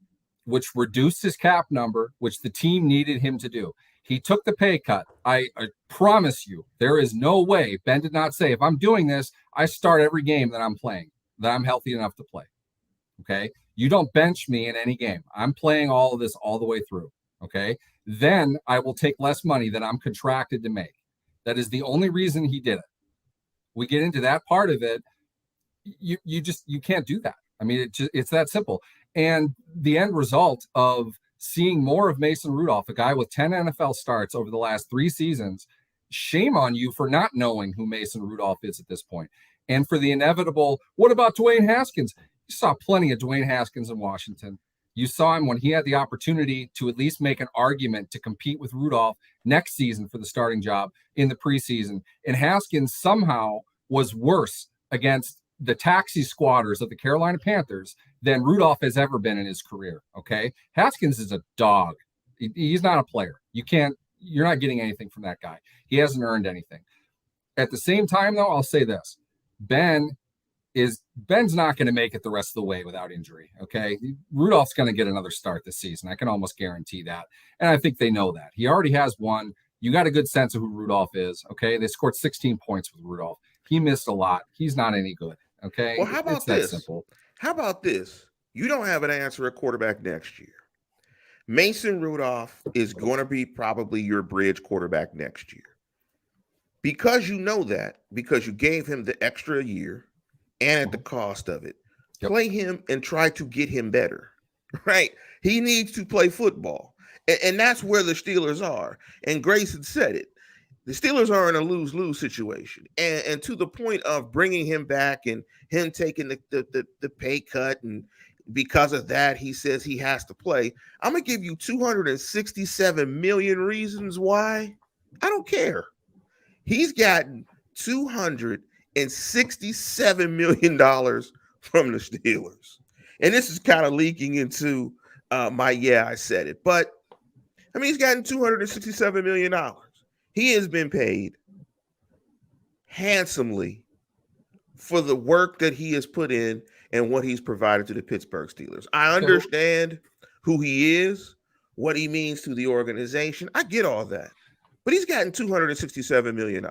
which reduced his cap number, which the team needed him to do. He took the pay cut. I promise you, there is no way. Ben did not say, if I'm doing this, I start every game that I'm playing, that I'm healthy enough to play. Okay. You don't bench me in any game. I'm playing all of this all the way through. Okay. Then I will take less money than I'm contracted to make. That is the only reason he did it. We get into that part of it. You can't do that. I mean, it's that simple. And the end result of seeing more of Mason Rudolph, a guy with 10 NFL starts over the last 3 seasons, shame on you for not knowing who Mason Rudolph is at this point. And for the inevitable, what about Dwayne Haskins? You saw plenty of Dwayne Haskins in Washington. You saw him when he had the opportunity to at least make an argument to compete with Rudolph next season for the starting job in the preseason. And Haskins somehow was worse against the taxi squatters of the Carolina Panthers than Rudolph has ever been in his career. Okay. Haskins is a dog. He's not a player. You're not getting anything from that guy. He hasn't earned anything. At the same time, though, I'll say this. Ben's not going to make it the rest of the way without injury. Okay. Rudolph's going to get another start this season. I can almost guarantee that. And I think they know that. He already has one. You got a good sense of who Rudolph is. Okay. They scored 16 points with Rudolph. He missed a lot. He's not any good. Okay. Well, how about it's this? That simple. How about this? You don't have an answer at quarterback next year. Mason Rudolph is going to be probably your bridge quarterback next year. Because you know that, because you gave him the extra year and at the cost of it, play him and try to get him better, right? He needs to play football. And that's where the Steelers are. And Grayson said it. The Steelers are in a lose-lose situation. And to the point of bringing him back and him taking the pay cut, and because of that, he says he has to play. I'm going to give you 267 million reasons why. I don't care. He's gotten $267 million from the Steelers. And this is kind of leaking into I said it. But, I mean, he's gotten $267 million. He has been paid handsomely for the work that he has put in and what he's provided to the Pittsburgh Steelers. I understand who he is, what he means to the organization. I get all that. But he's gotten $267 million.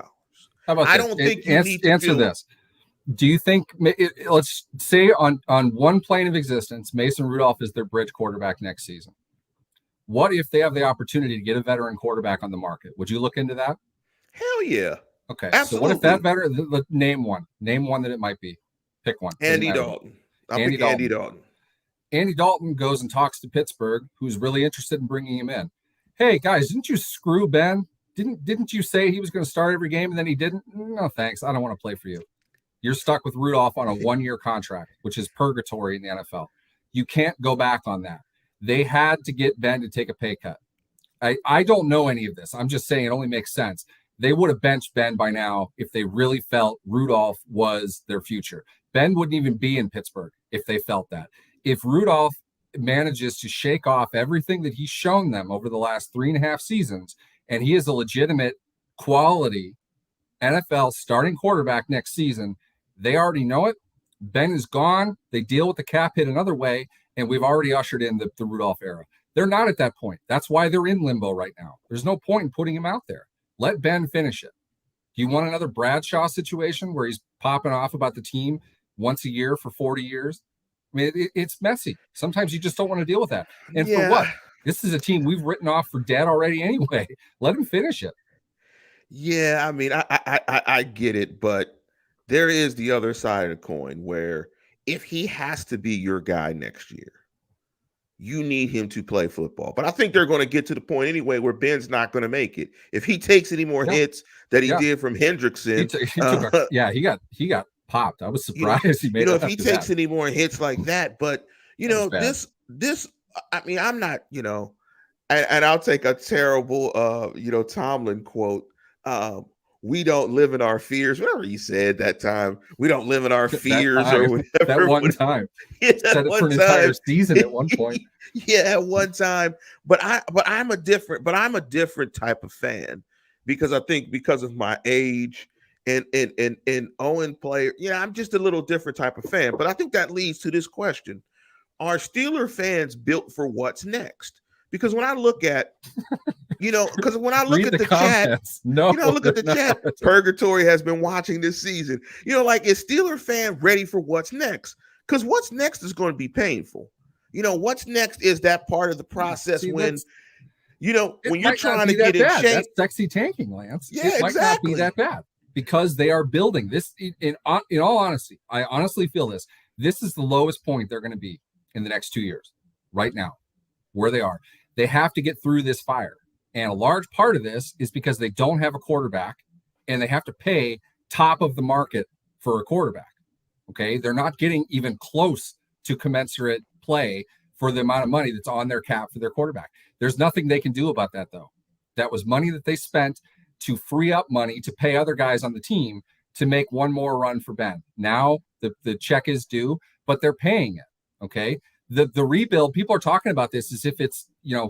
How about I don't think you need to answer this. Do you think, let's say on one plane of existence, Mason Rudolph is their bridge quarterback next season? What if they have the opportunity to get a veteran quarterback on the market? Would you look into that? Hell yeah. Okay, so what if that Absolutely. veteran? Name one. Name one that it might be. Pick one. Doesn't Andy matter what. Dalton. I'll Andy pick Andy Dalton. Dalton. Andy Dalton goes and talks to Pittsburgh, who's really interested in bringing him in. Hey guys, didn't you screw Ben? Didn't you say he was going to start every game and then he didn't? No, thanks. I don't want to play for you. You're stuck with Rudolph on a 1-year contract, which is purgatory in the NFL. You can't go back on that. They had to get Ben to take a pay cut. I don't know any of this. I'm just saying it only makes sense. They would have benched Ben by now if they really felt Rudolph was their future. Ben wouldn't even be in Pittsburgh if they felt that. If Rudolph manages to shake off everything that he's shown them over the last 3.5 seasons, and he is a legitimate quality NFL starting quarterback next season, they already know it. Ben is gone. They deal with the cap hit another way, and we've already ushered in the Rudolph era. They're not at that point. That's why they're in limbo right now. There's no point in putting him out there. Let Ben finish it. Do you want another Bradshaw situation where he's popping off about the team once a year for 40 years? I mean, it's messy. Sometimes you just don't want to deal with that. And for what? This is a team we've written off for dead already anyway. Let him finish it. Yeah, I mean, I get it, but there is the other side of the coin where if he has to be your guy next year, you need him to play football. But I think they're going to get to the point anyway where Ben's not going to make it. If he takes any more hits that he did from Hendrickson, he got popped. I was surprised he made it. If he takes any more hits like that, but this, I mean, I'm not, and I'll take a terrible, Tomlin quote. We don't live in our fears, whatever he said that time. We don't live in our fears or whatever. That one time. Yeah, said it for an entire season at one point. Yeah, at one time. But I'm a different type of fan because I think because of my age and Owen player, I'm just a little different type of fan. But I think that leads to this question. Are Steeler fans built for what's next? Because when I look at because when I look at the chat, look at the chat, Purgatory has been watching this season. Is Steeler fan ready for what's next? Because what's next is going to be painful. What's next is that part of the process when you're trying to get in shape. That's sexy tanking, Lance. Yeah, it might not be that bad because they are building this. In all honesty, I honestly feel this. This is the lowest point they're going to be in the next 2 years. Right now, where they are, they have to get through this fire. And a large part of this is because they don't have a quarterback and they have to pay top of the market for a quarterback. Okay. They're not getting even close to commensurate play for the amount of money that's on their cap for their quarterback. There's nothing they can do about that, though. That was money that they spent to free up money to pay other guys on the team to make one more run for Ben. Now the check is due, but they're paying it. Okay. The rebuild, people are talking about this as if it's,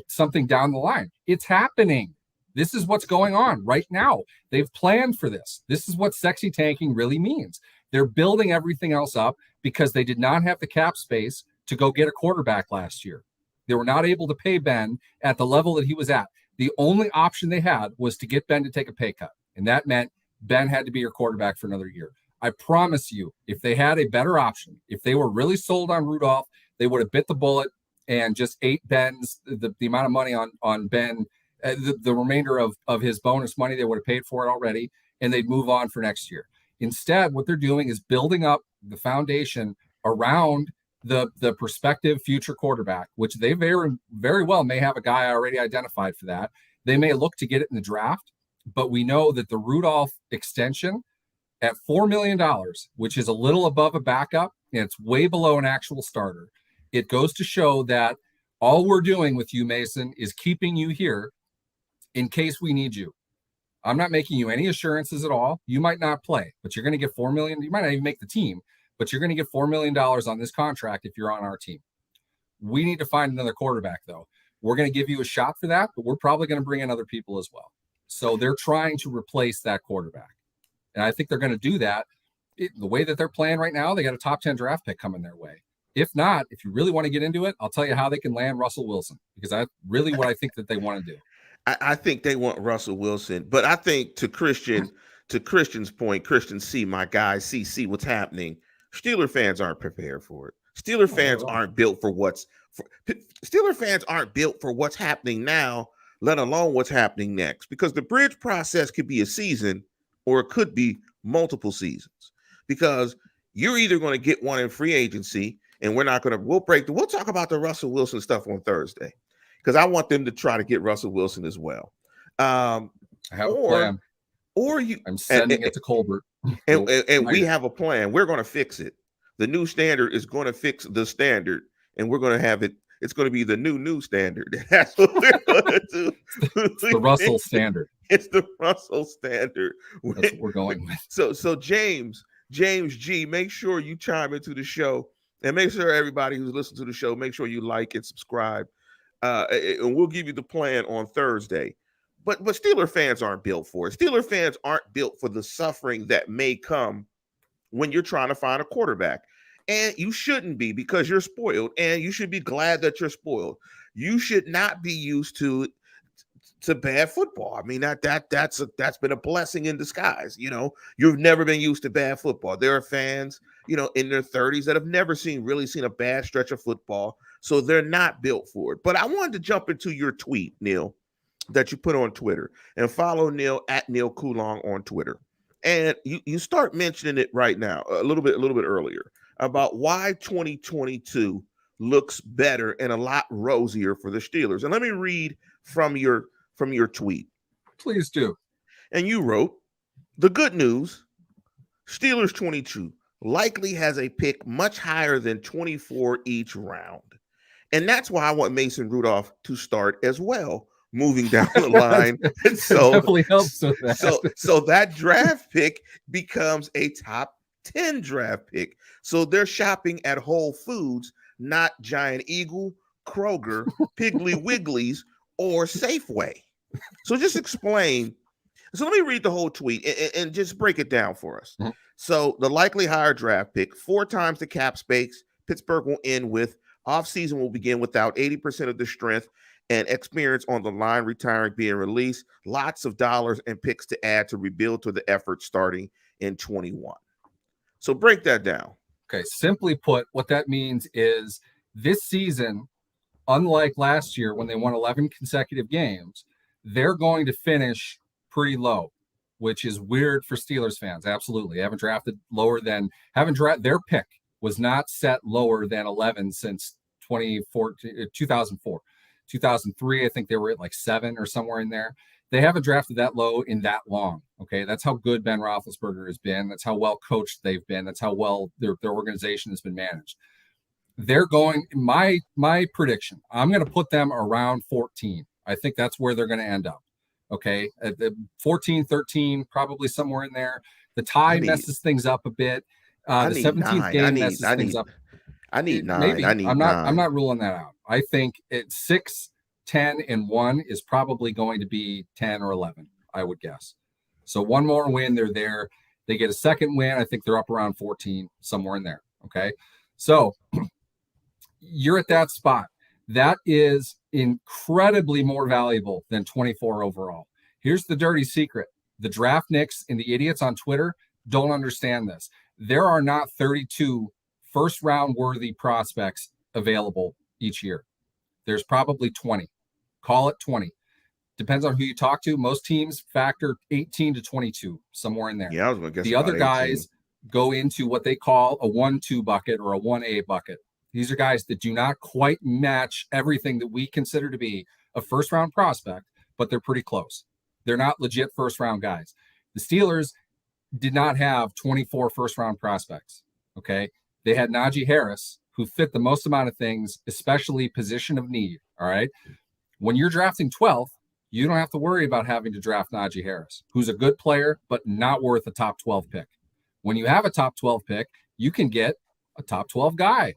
something down the line. It's happening. This is what's going on right now. They've planned for this. This is what sexy tanking really means. They're building everything else up because they did not have the cap space to go get a quarterback last year. They were not able to pay Ben at the level that he was at. The only option they had was to get Ben to take a pay cut. And that meant Ben had to be your quarterback for another year. I promise you, if they had a better option, if they were really sold on Rudolph, they would have bit the bullet and just ate Ben's the amount of money on Ben, the remainder of his bonus money. They would have paid for it already, and they'd move on for next year. Instead, what they're doing is building up the foundation around the prospective future quarterback, which they very, very well may have a guy already identified for that. They may look to get it in the draft, but we know that the Rudolph extension at $4 million, which is a little above a backup, and it's way below an actual starter. It goes to show that all we're doing with you, Mason, is keeping you here in case we need you. I'm not making you any assurances at all. You might not play, but you're going to get $4 million. You might not even make the team, but you're going to get $4 million on this contract if you're on our team. We need to find another quarterback, though. We're going to give you a shot for that, but we're probably going to bring in other people as well. So they're trying to replace that quarterback. And I think they're going to do that. The way that they're playing right now, they got a top 10 draft pick coming their way. If not, if you really want to get into it, I'll tell you how they can land Russell Wilson, because that's really what I think that they want to do. I think they want Russell Wilson, but I think to Christian's point, Christian C, my guy, see what's happening. Steeler fans aren't prepared for it. Steeler Oh, not fans at all. aren't built for Steeler fans aren't built for what's happening now, let alone what's happening next. Because the bridge process could be a season or it could be multiple seasons. Because you're either going to get one in free agency, and we'll talk about the Russell Wilson stuff on Thursday. Because I want them to try to get Russell Wilson as well. I have a Or plan. or you I'm sending it to Colbert. and we have a plan. We're going to fix it. The new standard is going to fix the standard, and we're going to have it. It's going to be the new standard. That's what we're going to do. It's the Russell standard. It's the Russell standard. That's what we're going with. So James G, make sure you chime into the show, and make sure everybody who's listening to the show, make sure you like and subscribe. And we'll give you the plan on Thursday. But Steeler fans aren't built for it. Steeler fans aren't built for the suffering that may come when you're trying to find a quarterback. And you shouldn't be, because you're spoiled, and you should be glad that you're spoiled. You should not be used to bad football. I mean, that's been a blessing in disguise. You've never been used to bad football. There are fans, in their 30s that have never really seen a bad stretch of football, so they're not built for it. But I wanted to jump into your tweet, Neil, that you put on Twitter, and follow Neil at Neil Coulon on Twitter. And you start mentioning it right now, a little bit earlier, about why 2022 looks better and a lot rosier for the Steelers. And let me read from your tweet. Please do. And you wrote, the good news, Steelers 22 likely has a pick much higher than 24 each round. And that's why I want Mason Rudolph to start as well, moving down the line. And so definitely helps with that. So that draft pick becomes a top 10 draft pick. So they're shopping at Whole Foods, not Giant Eagle, Kroger, Piggly Wiggly's, or Safeway. So just explain. So let me read the whole tweet and just break it down for us. Mm-hmm. So the likely higher draft pick, 4 times the cap space, Pittsburgh will end with. Offseason will begin without 80% of the strength and experience on the line, retiring, being released. Lots of dollars and picks to add to rebuild to the effort starting in 21. So break that down. Okay, simply put, what that means is this season, unlike last year when they won 11 consecutive games, they're going to finish pretty low, which is weird for Steelers fans. Absolutely. Haven't drafted their pick was not set lower than 11 since 2004. 2003, I think they were at like 7 or somewhere in there. They haven't drafted that low in that long. Okay, that's how good Ben Roethlisberger has been. That's how well coached they've been. That's how well their organization has been managed. They're going. My prediction, I'm going to put them around 14. I think that's where they're going to end up. Okay, at 14, 13, probably somewhere in there. The tie messes things up a bit. The 17th game messes things up. I need 9. Maybe. I need I'm 9. I'm not ruling that out. I think it's 6, 10, and 1 is probably going to be 10 or 11, I would guess. So one more win, they're there. They get a second win. I think they're up around 14, somewhere in there. Okay. So you're at that spot. That is incredibly more valuable than 24 overall. Here's the dirty secret. The draft nicks and the idiots on Twitter don't understand this. There are not 32 first round worthy prospects available each year. There's probably 20. Call it 20. Depends on who you talk to. Most teams factor 18 to 22, somewhere in there. Yeah, I was going to guess the other 18. guys go into what they call a 1-2 bucket or a 1A bucket. These are guys that do not quite match everything that we consider to be a first round prospect, but they're pretty close. They're not legit first round guys. The Steelers did not have 24 first round prospects. Okay. They had Najee Harris, who fit the most amount of things, especially position of need. All right. When you're drafting 12th, you don't have to worry about having to draft Najee Harris, who's a good player, but not worth a top 12 pick. When you have a top 12 pick, you can get a top 12 guy.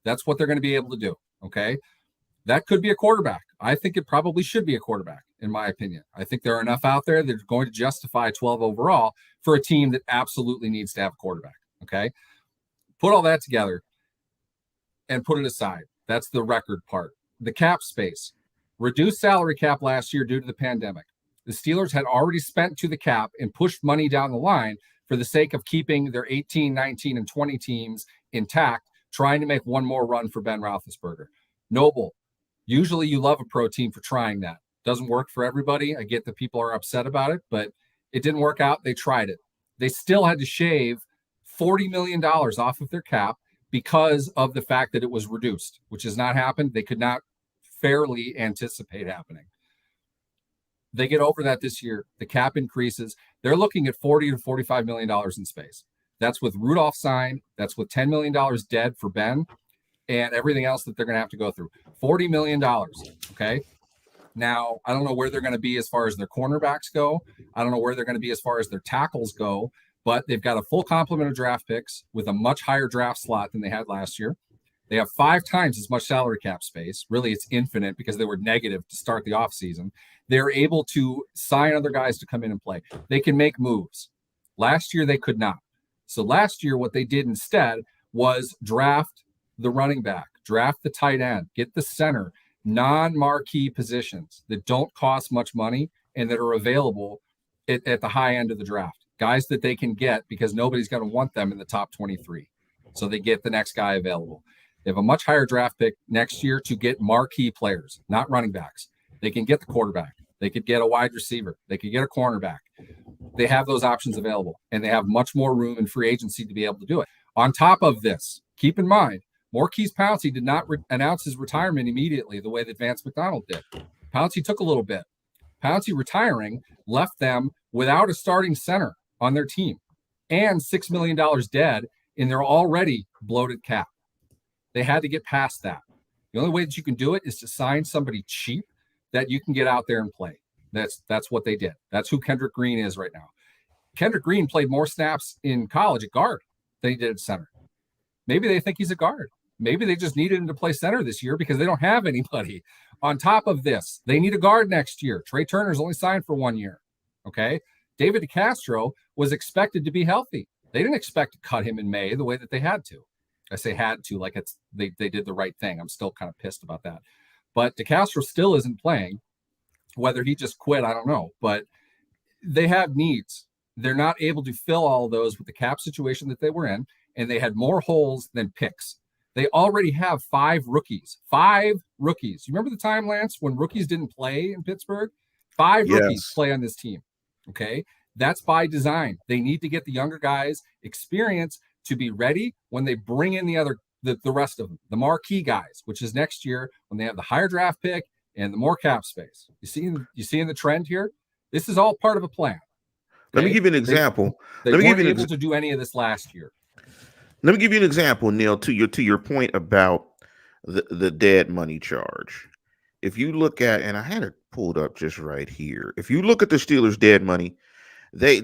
That's what they're going to be able to do. Okay. That could be a quarterback. I think it probably should be a quarterback, in my opinion. I think there are enough out there that are going to justify 12 overall for a team that absolutely needs to have a quarterback. Okay. Put all that together and put it aside. That's the record part. The cap space. Reduced salary cap last year due to the pandemic. The Steelers had already spent to the cap and pushed money down the line for the sake of keeping their 18, 19, and 20 teams intact, trying to make one more run for Ben Roethlisberger. Noble, usually you love a pro team for trying that. Doesn't work for everybody. I get that people are upset about it, but it didn't work out. They tried it. They still had to shave $40 million off of their cap because of the fact that it was reduced, which has not happened. They could not fairly anticipate happening. They get over that this year. The cap increases. They're looking at $40 to $45 million in space. That's with Rudolph signed. That's with $10 million dead for Ben and everything else that they're going to have to go through. $40 million. Okay. Now, I don't know where they're going to be as far as their cornerbacks go. I don't know where they're going to be as far as their tackles go, but they've got a full complement of draft picks with a much higher draft slot than they had last year. They have 5 times as much salary cap space. Really, it's infinite because they were negative to start the offseason. They're able to sign other guys to come in and play. They can make moves. Last year, they could not. So last year, what they did instead was draft the running back, draft the tight end, get the center, non-marquee positions that don't cost much money and that are available at the high end of the draft. Guys that they can get because nobody's going to want them in the top 23. So they get the next guy available. They have a much higher draft pick next year to get marquee players, not running backs. They can get the quarterback. They could get a wide receiver. They could get a cornerback. They have those options available, and they have much more room in free agency to be able to do it. On top of this, keep in mind, Maurkice Pouncey did not announce his retirement immediately the way that Vance McDonald did. Pouncey took a little bit. Pouncey retiring left them without a starting center on their team and $6 million dead in their already bloated cap. They had to get past that. The only way that you can do it is to sign somebody cheap that you can get out there and play. That's what they did. That's who Kendrick Green is right now. Kendrick Green played more snaps in college at guard than he did at center. Maybe they think he's a guard. Maybe they just needed him to play center this year because they don't have anybody. On top of this, they need a guard next year. Trey Turner's only signed for 1 year. Okay. David DeCastro was expected to be healthy. They didn't expect to cut him in May the way that they had to. I say had to, like they did the right thing. I'm still kind of pissed about that. But DeCastro still isn't playing. Whether he just quit, I don't know. But they have needs. They're not able to fill all of those with the cap situation that they were in, and they had more holes than picks. They already have 5 rookies. 5 rookies. You remember the time, Lance, when rookies didn't play in Pittsburgh? 5 rookies play on this team. Okay? That's by design. They need to get the younger guys experience to be ready when they bring in the rest of them, the marquee guys, which is next year when they have the higher draft pick and the more cap space. You seeing the trend here? This is all part of a plan. Okay? Let me give you an example. They weren't able to do any of this last year. Let me give you an example, Neil, to your point about the dead money charge. If you look at, and I had it pulled up just right here. If you look at the Steelers' dead money, the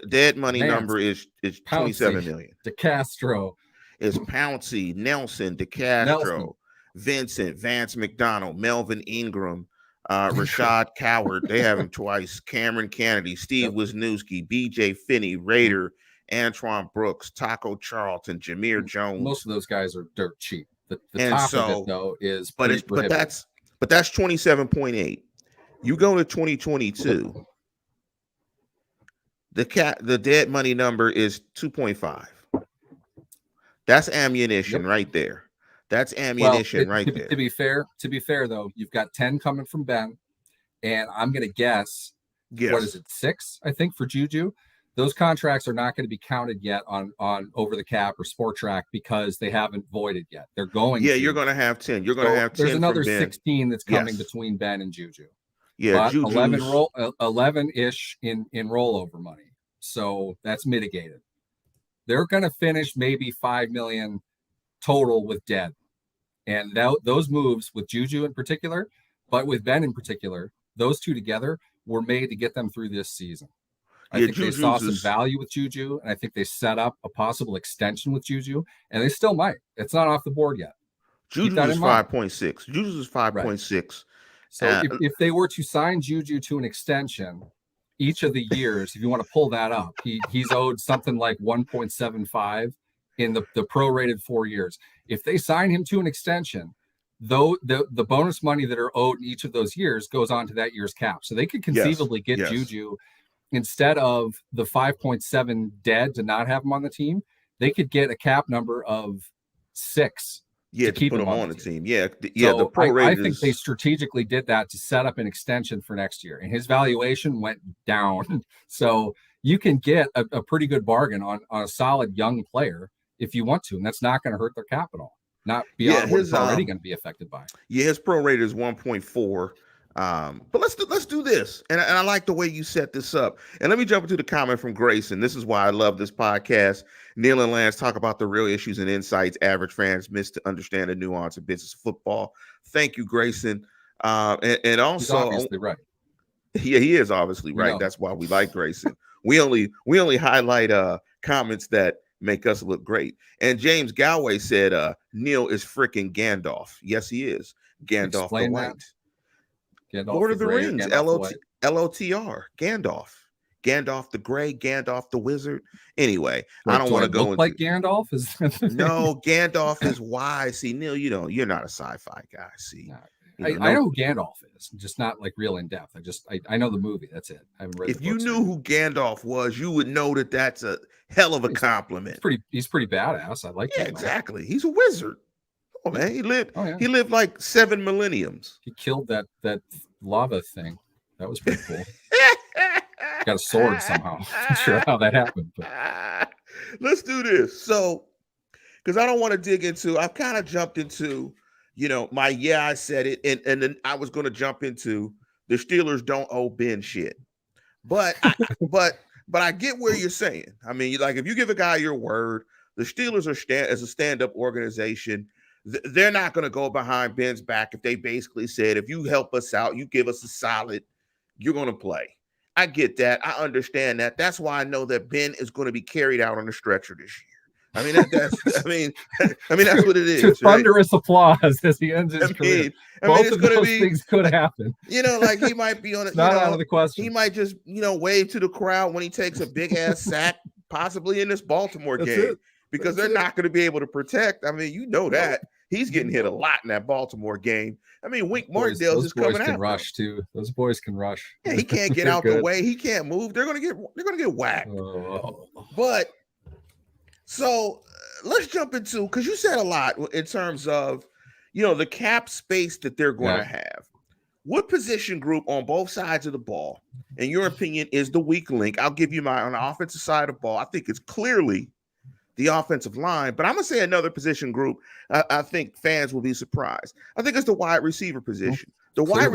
dead money number is $27 million. DeCastro. It's Pouncey, Nelson, DeCastro, Vincent, Vance McDonald, Melvin Ingram, Rashad Coward. They have him twice. Cameron Kennedy, Steve Wisniewski, BJ Finney, Raider, Antoine Brooks, Taco Charlton, Jameer Jones. Most of those guys are dirt cheap. The top of it though is but that's 27.8. You go to 2022. The dead money number is 2.5. That's ammunition right there. That's ammunition there. To be fair though, you've got 10 coming from Ben, and I'm gonna guess what is it, 6, I think, for Juju. Those contracts are not going to be counted yet on Over the Cap or Sport Track because they haven't voided yet. They're going. Yeah, you're going to have 10. You're going to have 10. There's another 16 that's coming between Ben and Juju. Yeah, but 11-ish in rollover money. So that's mitigated. They're going to finish maybe $5 million total with dead, and those moves with Juju in particular, but with Ben in particular, those two together were made to get them through this season. I think they saw some value with Juju, and I think they set up a possible extension with Juju, and they still might. It's not off the board yet. Juju is 5.6. Juju is 5.6. Right. So if they were to sign Juju to an extension, each of the years, if you want to pull that up, he's owed something like 1.75 in the prorated 4 years. If they sign him to an extension, though the bonus money that are owed in each of those years goes on to that year's cap. So they could conceivably get Juju. Instead of the 5.7 dead to not have him on the team, they could get a cap number of 6 Yeah, to to keep put him him on on the the team. team. Yeah, yeah, the So I think they prorators. strategically did that to set up an extension for next year, and his valuation went down. So you can get a pretty good bargain on a solid young player if you want to, and that's not going to hurt their capital, not Yeah, beyond what it's already going to be affected by. Yeah, his prorator is 1.4. But let's do this, and I like the way you set this up. And let me jump into the comment from Grayson. This is why I love this podcast. Neil and Lance talk about the real issues and insights average fans miss to understand the nuance of business football. Thank you, Grayson. And He's also, obviously right. yeah, he is obviously We right. know. That's why we like Grayson. We only highlight comments that make us look great. And James Galway said Neil is freaking Gandalf. Yes, he is. Gandalf the Explain that. White. Gandalf Lord the of the Gray or Rings, Gandalf the White. LOTR, Gandalf. Gandalf the Gray, Gandalf the Wizard. Anyway, I don't Do I want to go look into like Gandalf? Is that the thing? No, Gandalf is wise. See, Neil, you're not a sci-fi guy. See, No. you know, I no. know who Gandalf is, just not like real in depth. I know the movie. That's it. I haven't read the If you books. knew who Gandalf was, you would know that that's a hell of a compliment. He's pretty badass. I like Yeah, Gandalf. exactly. He's a wizard. Oh man, he lived. Oh, yeah. He lived like 7 millenniums. He killed that lava thing. That was pretty cool. Got a sword somehow. Not sure how that happened, but let's do this. So, because I don't want to dig into, I've kind of jumped into, I said it, and then I was going to jump into the Steelers don't owe Ben shit, but I get where you're saying. I mean, like if you give a guy your word, the Steelers are as a stand-up organization. They're not going to go behind Ben's back if they basically said, if you help us out, you give us a solid, you're going to play. I get that. I understand that. That's why I know that Ben is going to be carried out on a stretcher this year. I mean, that's what it is. Thunderous applause as he ends his career. Both of those things could happen. Like he might be on it. Not out of the question. He might just, wave to the crowd when he takes a big ass sack, possibly in this Baltimore game, because they're not going to be able to protect. I mean, that. He's getting hit a lot in that Baltimore game. I mean, Wink Martindale's just coming out. Those boys can rush too. Those boys can rush. Yeah, he can't get out the way. He can't move. They're gonna get whacked. But so let's jump into, because you said a lot in terms of the cap space that they're going to have. What position group on both sides of the ball, in your opinion, is the weak link? I'll give you mine. On the offensive side of the ball, I think it's clearly the offensive line, but I'm going to say another position group. I think fans will be surprised. I think it's the wide receiver position. The wide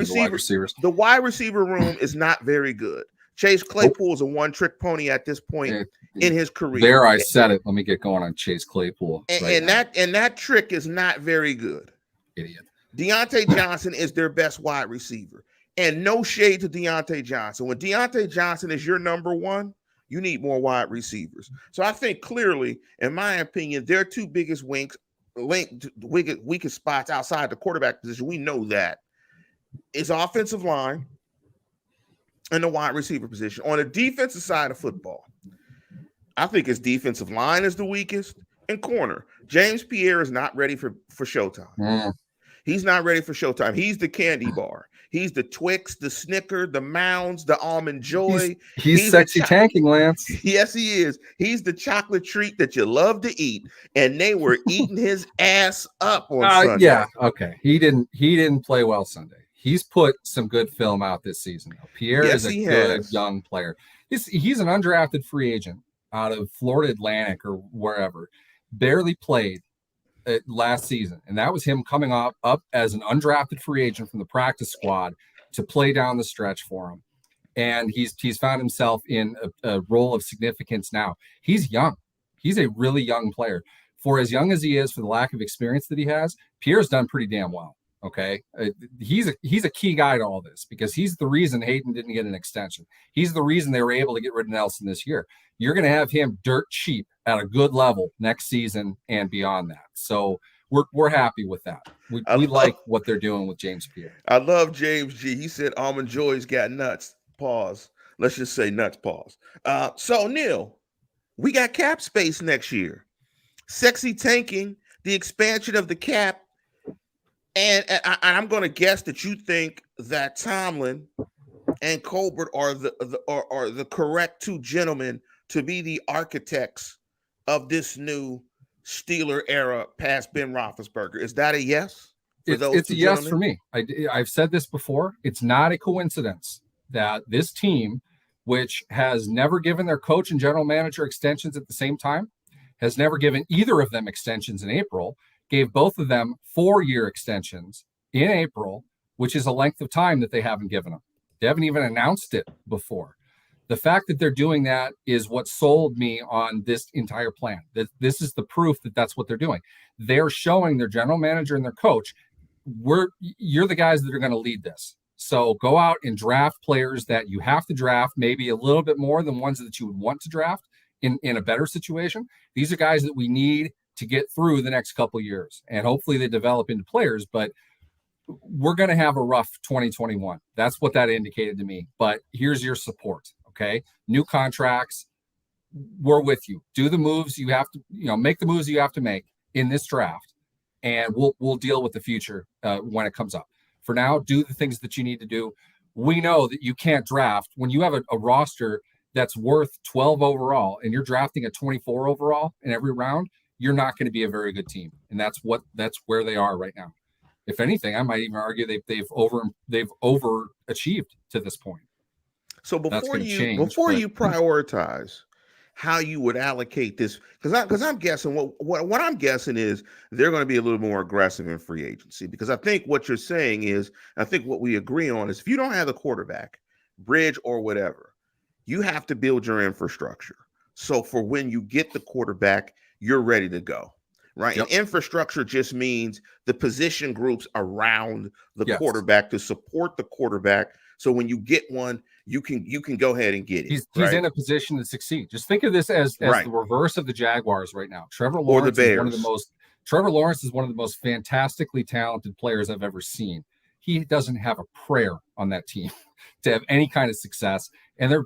receiver room is not very good. Chase Claypool is a one-trick pony at this point in his career. There, I said it. Let me get going on Chase Claypool. And that trick is not very good. Idiot. Deontay Johnson is their best wide receiver. And no shade to Deontay Johnson. When Deontay Johnson is your number one, you need more wide receivers. So I think clearly, in my opinion, their two biggest weakest spots outside the quarterback position, we know that, is offensive line and the wide receiver position. On the defensive side of football, I think his defensive line is the weakest, and corner. James Pierre is not ready for showtime. He's not ready for showtime. He's the candy bar. He's the Twix, the Snicker, the Mounds, the Almond Joy. He's sexy tanking, Lance. Yes, he is. He's the chocolate treat that you love to eat, and they were eating his ass up on Sunday. Yeah, okay. He didn't play well Sunday. He's put some good film out this season. Pierre is a good young player. He's an undrafted free agent out of Florida Atlantic or wherever. Barely played last season, and that was him coming up as an undrafted free agent from the practice squad to play down the stretch for him, and he's found himself in a role of significance now. He's young. He's a really young player. For as young as he is, for the lack of experience that he has, Pierre's done pretty damn well. Okay, he's a key guy to all this, because he's the reason Hayden didn't get an extension. He's the reason they were able to get rid of Nelson this year. You're going to have him dirt cheap at a good level next season and beyond that. So we're happy with that. We like what they're doing with James Pierre. I love James G. He said Almond Joy's got nuts. Pause. Let's just say nuts. Pause. So Neil, we got cap space next year. Sexy tanking, the expansion of the cap. And I'm going to guess that you think that Tomlin and Colbert are the correct two gentlemen to be the architects of this new Steeler era past Ben Roethlisberger. Is that a yes for those It's a two yes for gentlemen? me. I've said this before. It's not a coincidence that this team, which has never given their coach and general manager extensions at the same time, has never given either of them extensions in April, gave both of them 4-year extensions in April, which is a length of time that they haven't given them. They haven't even announced it before. The fact that they're doing that is what sold me on this entire plan. That this is the proof that that's what they're doing. They're showing their general manager and their coach, you're the guys that are going to lead this. So go out and draft players that you have to draft, maybe a little bit more than ones that you would want to draft in a better situation. These are guys that we need to get through the next couple of years, and hopefully they develop into players. But we're going to have a rough 2021. That's what that indicated to me. But here's your support. Okay. New contracts. We're with you. Do the moves you have to, make the moves you have to make in this draft, and we'll deal with the future when it comes up. For now, do the things that you need to do. We know that you can't draft when you have a roster that's worth 12 overall and you're drafting a 24 overall in every round. You're not going to be a very good team, and that's where they are right now. If anything, I might even argue they've overachieved to this point. So before you prioritize how you would allocate this, because I'm guessing what I'm guessing is they're going to be a little more aggressive in free agency, because I think what you're saying is, I think what we agree on is, if you don't have the quarterback, bridge or whatever, you have to build your infrastructure. So for when you get the quarterback, you're ready to go. Right. Yep. And infrastructure just means the position groups around the quarterback to support the quarterback. So when you get one, you can go ahead and get it. He's in a position to succeed. Just think of this as the reverse of the Jaguars right now. Trevor Lawrence is one of the most fantastically talented players I've ever seen. He doesn't have a prayer on that team to have any kind of success. And they're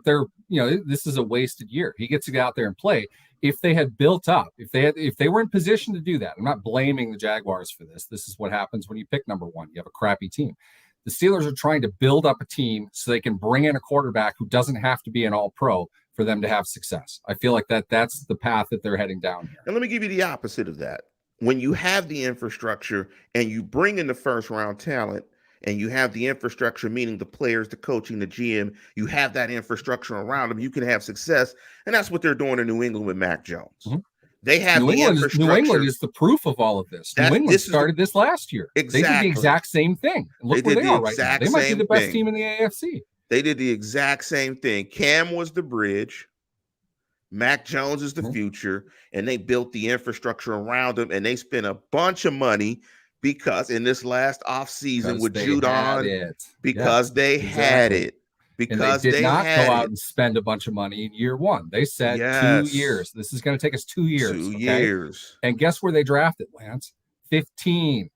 this is a wasted year. He gets to get out there and play. If they had built up, if they were in position to do that, I'm not blaming the Jaguars for this. This is what happens when you pick number one. You have a crappy team. The Steelers are trying to build up a team so they can bring in a quarterback who doesn't have to be an all-pro for them to have success. I feel like that's the path that they're heading down here. And let me give you the opposite of that. When you have the infrastructure and you bring in the first-round talent, and you have the infrastructure, meaning the players, the coaching, the GM, you have that infrastructure around them, you can have success. And that's what they're doing in New England with Mac Jones. Mm-hmm. They have the infrastructure. New England is the proof of all of this. New England started this last year. Exactly. They did the exact same thing. And look where they are right now. They might be the best team in the AFC. They did the exact same thing. Cam was the bridge. Mac Jones is the future. And they built the infrastructure around them, and they spent a bunch of money because in this last offseason with Judon, because they had it. Because they did not go out and spend a bunch of money in year one. They said 2 years. This is going to take us 2 years. 2 years. And guess where they drafted, Lance? 15.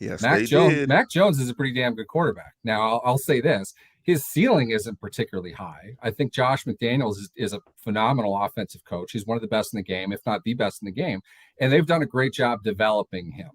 Yes, Mac Jones. Mac Jones is a pretty damn good quarterback. Now, I'll say this. His ceiling isn't particularly high. I think Josh McDaniels is a phenomenal offensive coach. He's one of the best in the game, if not the best in the game. And they've done a great job developing him.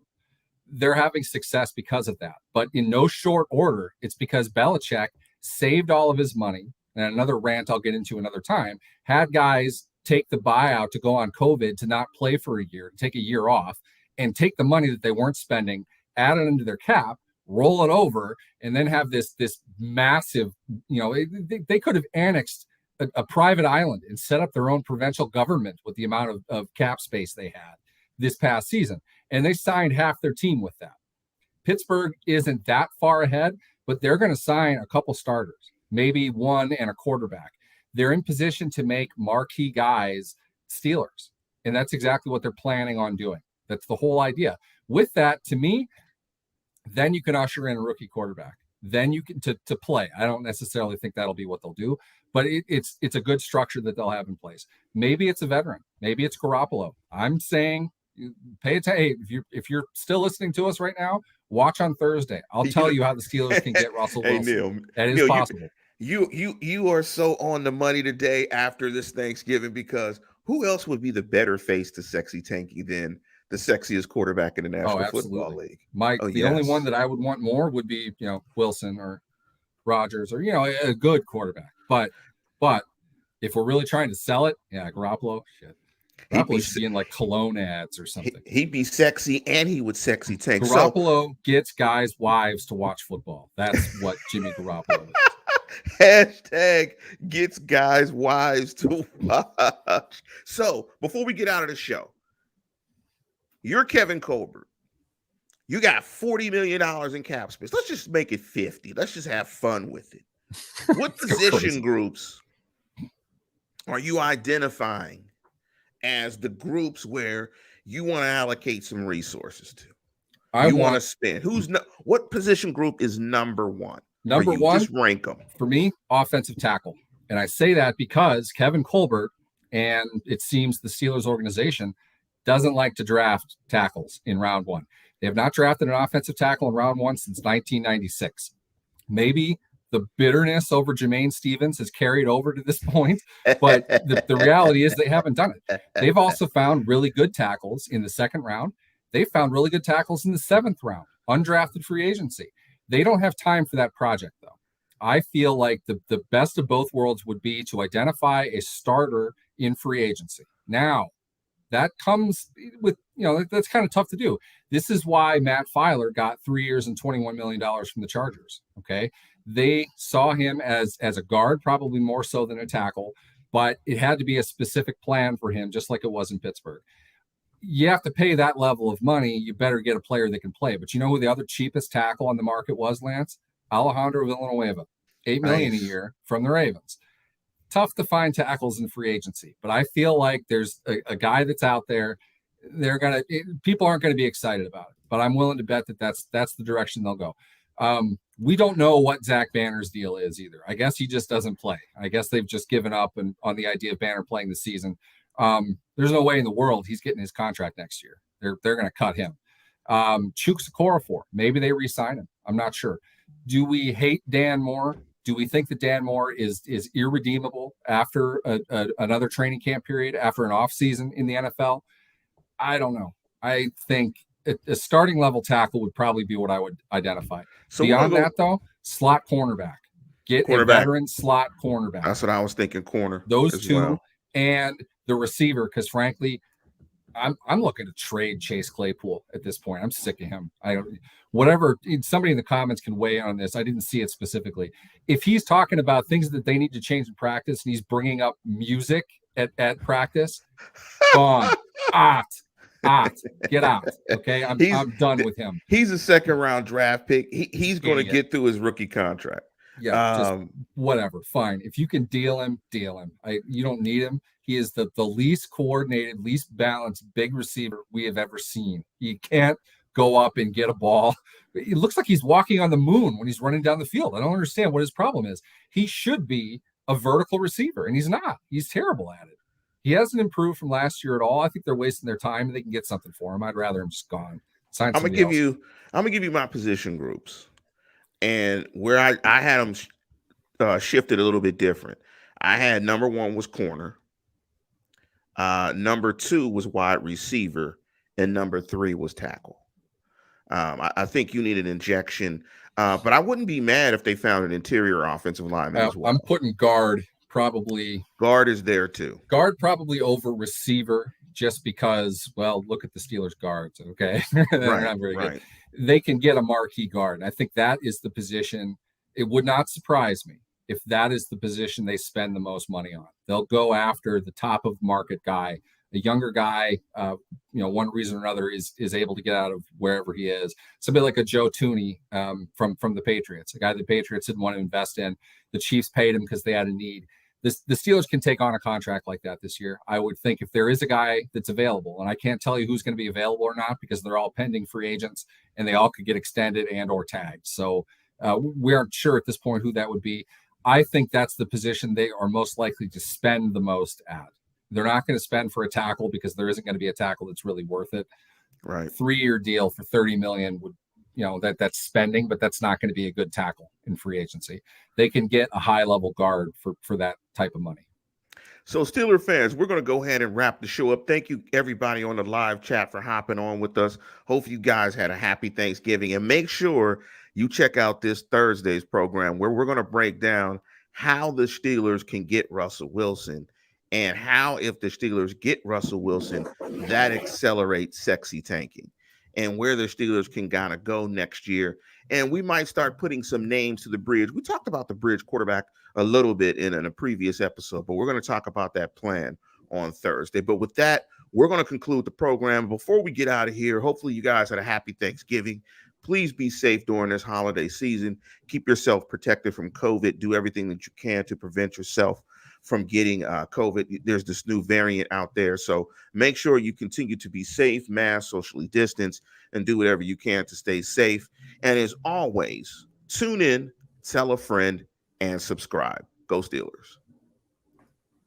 They're having success because of that. But in no short order, it's because Belichick saved all of his money. And another rant I'll get into another time, had guys take the buyout to go on COVID to not play for a year, take a year off, and take the money that they weren't spending, add it into their cap, roll it over, and then have this massive, they could have annexed a private island and set up their own provincial government with the amount of cap space they had this past season. And they signed half their team with that. Pittsburgh isn't that far ahead, but they're going to sign a couple starters, maybe one and a quarterback. They're in position to make marquee guys Steelers. And that's exactly what they're planning on doing. That's the whole idea. With that, to me, then you can usher in a rookie quarterback. Then you can to play. I don't necessarily think that'll be what they'll do, but it's a good structure that they'll have in place. Maybe it's a veteran. Maybe it's Garoppolo. I'm saying pay attention. Hey, if you're still listening to us right now, watch on Thursday. I'll tell you how the Steelers can get Russell Wilson. Hey, Neil, that is possible. You are so on the money today after this Thanksgiving, because who else would be the better face to Sexy Tanky than the sexiest quarterback in the National Football League? The only one that I would want more would be, Wilson or Rodgers or, a good quarterback. But if we're really trying to sell it, Garoppolo, shit. He'd be Garoppolo should be in like cologne ads or something. he'd be sexy, and he would sexy tank. So Garoppolo gets guys' wives to watch football. That's what Jimmy Garoppolo is. hashtag gets guys' wives to watch. So before we get out of the show, you're Kevin Colbert. You got $40 million in cap space. Let's just make it 50. Let's just have fun with it. What position groups are you identifying as the groups where you want to allocate some resources to? You want to spend. What position group is number one? Number one, just rank them. For me, offensive tackle. And I say that because Kevin Colbert, and it seems the Steelers organization, doesn't like to draft tackles in round one. They have not drafted an offensive tackle in round one since 1996. Maybe the bitterness over Jermaine Stevens has carried over to this point, but the reality is they haven't done it. They've also found really good tackles in the second round. They found really good tackles in the seventh round, undrafted free agency. They don't have time for that project, though. I feel like the best of both worlds would be to identify a starter in free agency. Now, that comes with, that's kind of tough to do. This is why Matt Filer got 3 years and $21 million from the Chargers, okay? They saw him as a guard, probably more so than a tackle, but it had to be a specific plan for him, just like it was in Pittsburgh. You have to pay that level of money. You better get a player that can play. But you know who the other cheapest tackle on the market was, Lance? Alejandro Villanueva, $8 million a year from the Ravens. Tough to find tackles in free agency, but I feel like there's a guy that's out there. People aren't going to be excited about it, but I'm willing to bet that that's the direction they'll go. We don't know what Zach Banner's deal is either. I guess he just doesn't play. I guess they've just given up on the idea of Banner playing the season. There's no way in the world he's getting his contract next year. They're going to cut him. Chuks Okorafor, maybe they re-sign him. I'm not sure. Do we hate Dan Moore? Do we think that Dan Moore is irredeemable after another training camp period, after an off season in the NFL? I don't know. I think a starting level tackle would probably be what I would identify. So beyond that, though, slot cornerback. Get a veteran slot cornerback. That's what I was thinking, corner. Those two and the receiver, because frankly, I'm looking to trade Chase Claypool at this point. I'm sick of him. Somebody in the comments can weigh in on this. I didn't see it specifically. If he's talking about things that they need to change in practice and he's bringing up music at practice, gone. Get out. Okay, I'm done with him. He's a second round draft pick. He's going to get through his rookie contract. Yeah, just whatever. Fine. If you can deal him. You don't need him. He is the least coordinated, least balanced big receiver we have ever seen. He can't go up and get a ball. It looks like he's walking on the moon when he's running down the field. I don't understand what his problem is. He should be a vertical receiver, and he's not. He's terrible at it. He hasn't improved from last year at all. I think they're wasting their time, and they can get something for him. I'd rather him just gone. I'm gonna give you my position groups, and where I had them shifted a little bit different. I had number one was corner. Number two was wide receiver, and number three was tackle. I think you need an injection, but I wouldn't be mad if they found an interior offensive lineman as well. I'm putting guard probably. Guard is there too. Guard probably over receiver, just because. Well, look at the Steelers guards. Okay, they're not very good. They can get a marquee guard. I think that is the position. It would not surprise me if that is the position they spend the most money on. They'll go after the top of market guy, a younger guy, one reason or another is able to get out of wherever he is. Somebody like a Joe Tooney from the Patriots, a guy the Patriots didn't want to invest in. The Chiefs paid him because they had a need. The Steelers can take on a contract like that this year. I would think if there is a guy that's available, and I can't tell you who's going to be available or not because they're all pending free agents and they all could get extended and or tagged. So we aren't sure at this point who that would be. I think that's the position they are most likely to spend the most at. They're not going to spend for a tackle because there isn't going to be a tackle that's really worth it. Right. 3-year deal for $30 million would, that's spending, but that's not going to be a good tackle in free agency. They can get a high level guard for that type of money. So Steeler fans, we're going to go ahead and wrap the show up. Thank you everybody on the live chat for hopping on with us. Hope you guys had a happy Thanksgiving, and make sure you check out this Thursday's program where we're going to break down how the Steelers can get Russell Wilson And how, if the Steelers get Russell Wilson, that accelerates sexy tanking and where the Steelers can kind of go next year. And we might start putting some names to the bridge. We talked about the bridge quarterback a little bit in a previous episode, but we're going to talk about that plan on Thursday. But with that, we're going to conclude the program. Before we get out of here, hopefully you guys had a happy Thanksgiving. Please be safe during this holiday season. Keep yourself protected from COVID. Do everything that you can to prevent yourself from getting COVID. There's this new variant out there. So make sure you continue to be safe, mask, socially distance, and do whatever you can to stay safe. And as always, tune in, tell a friend, and subscribe. Go Steelers.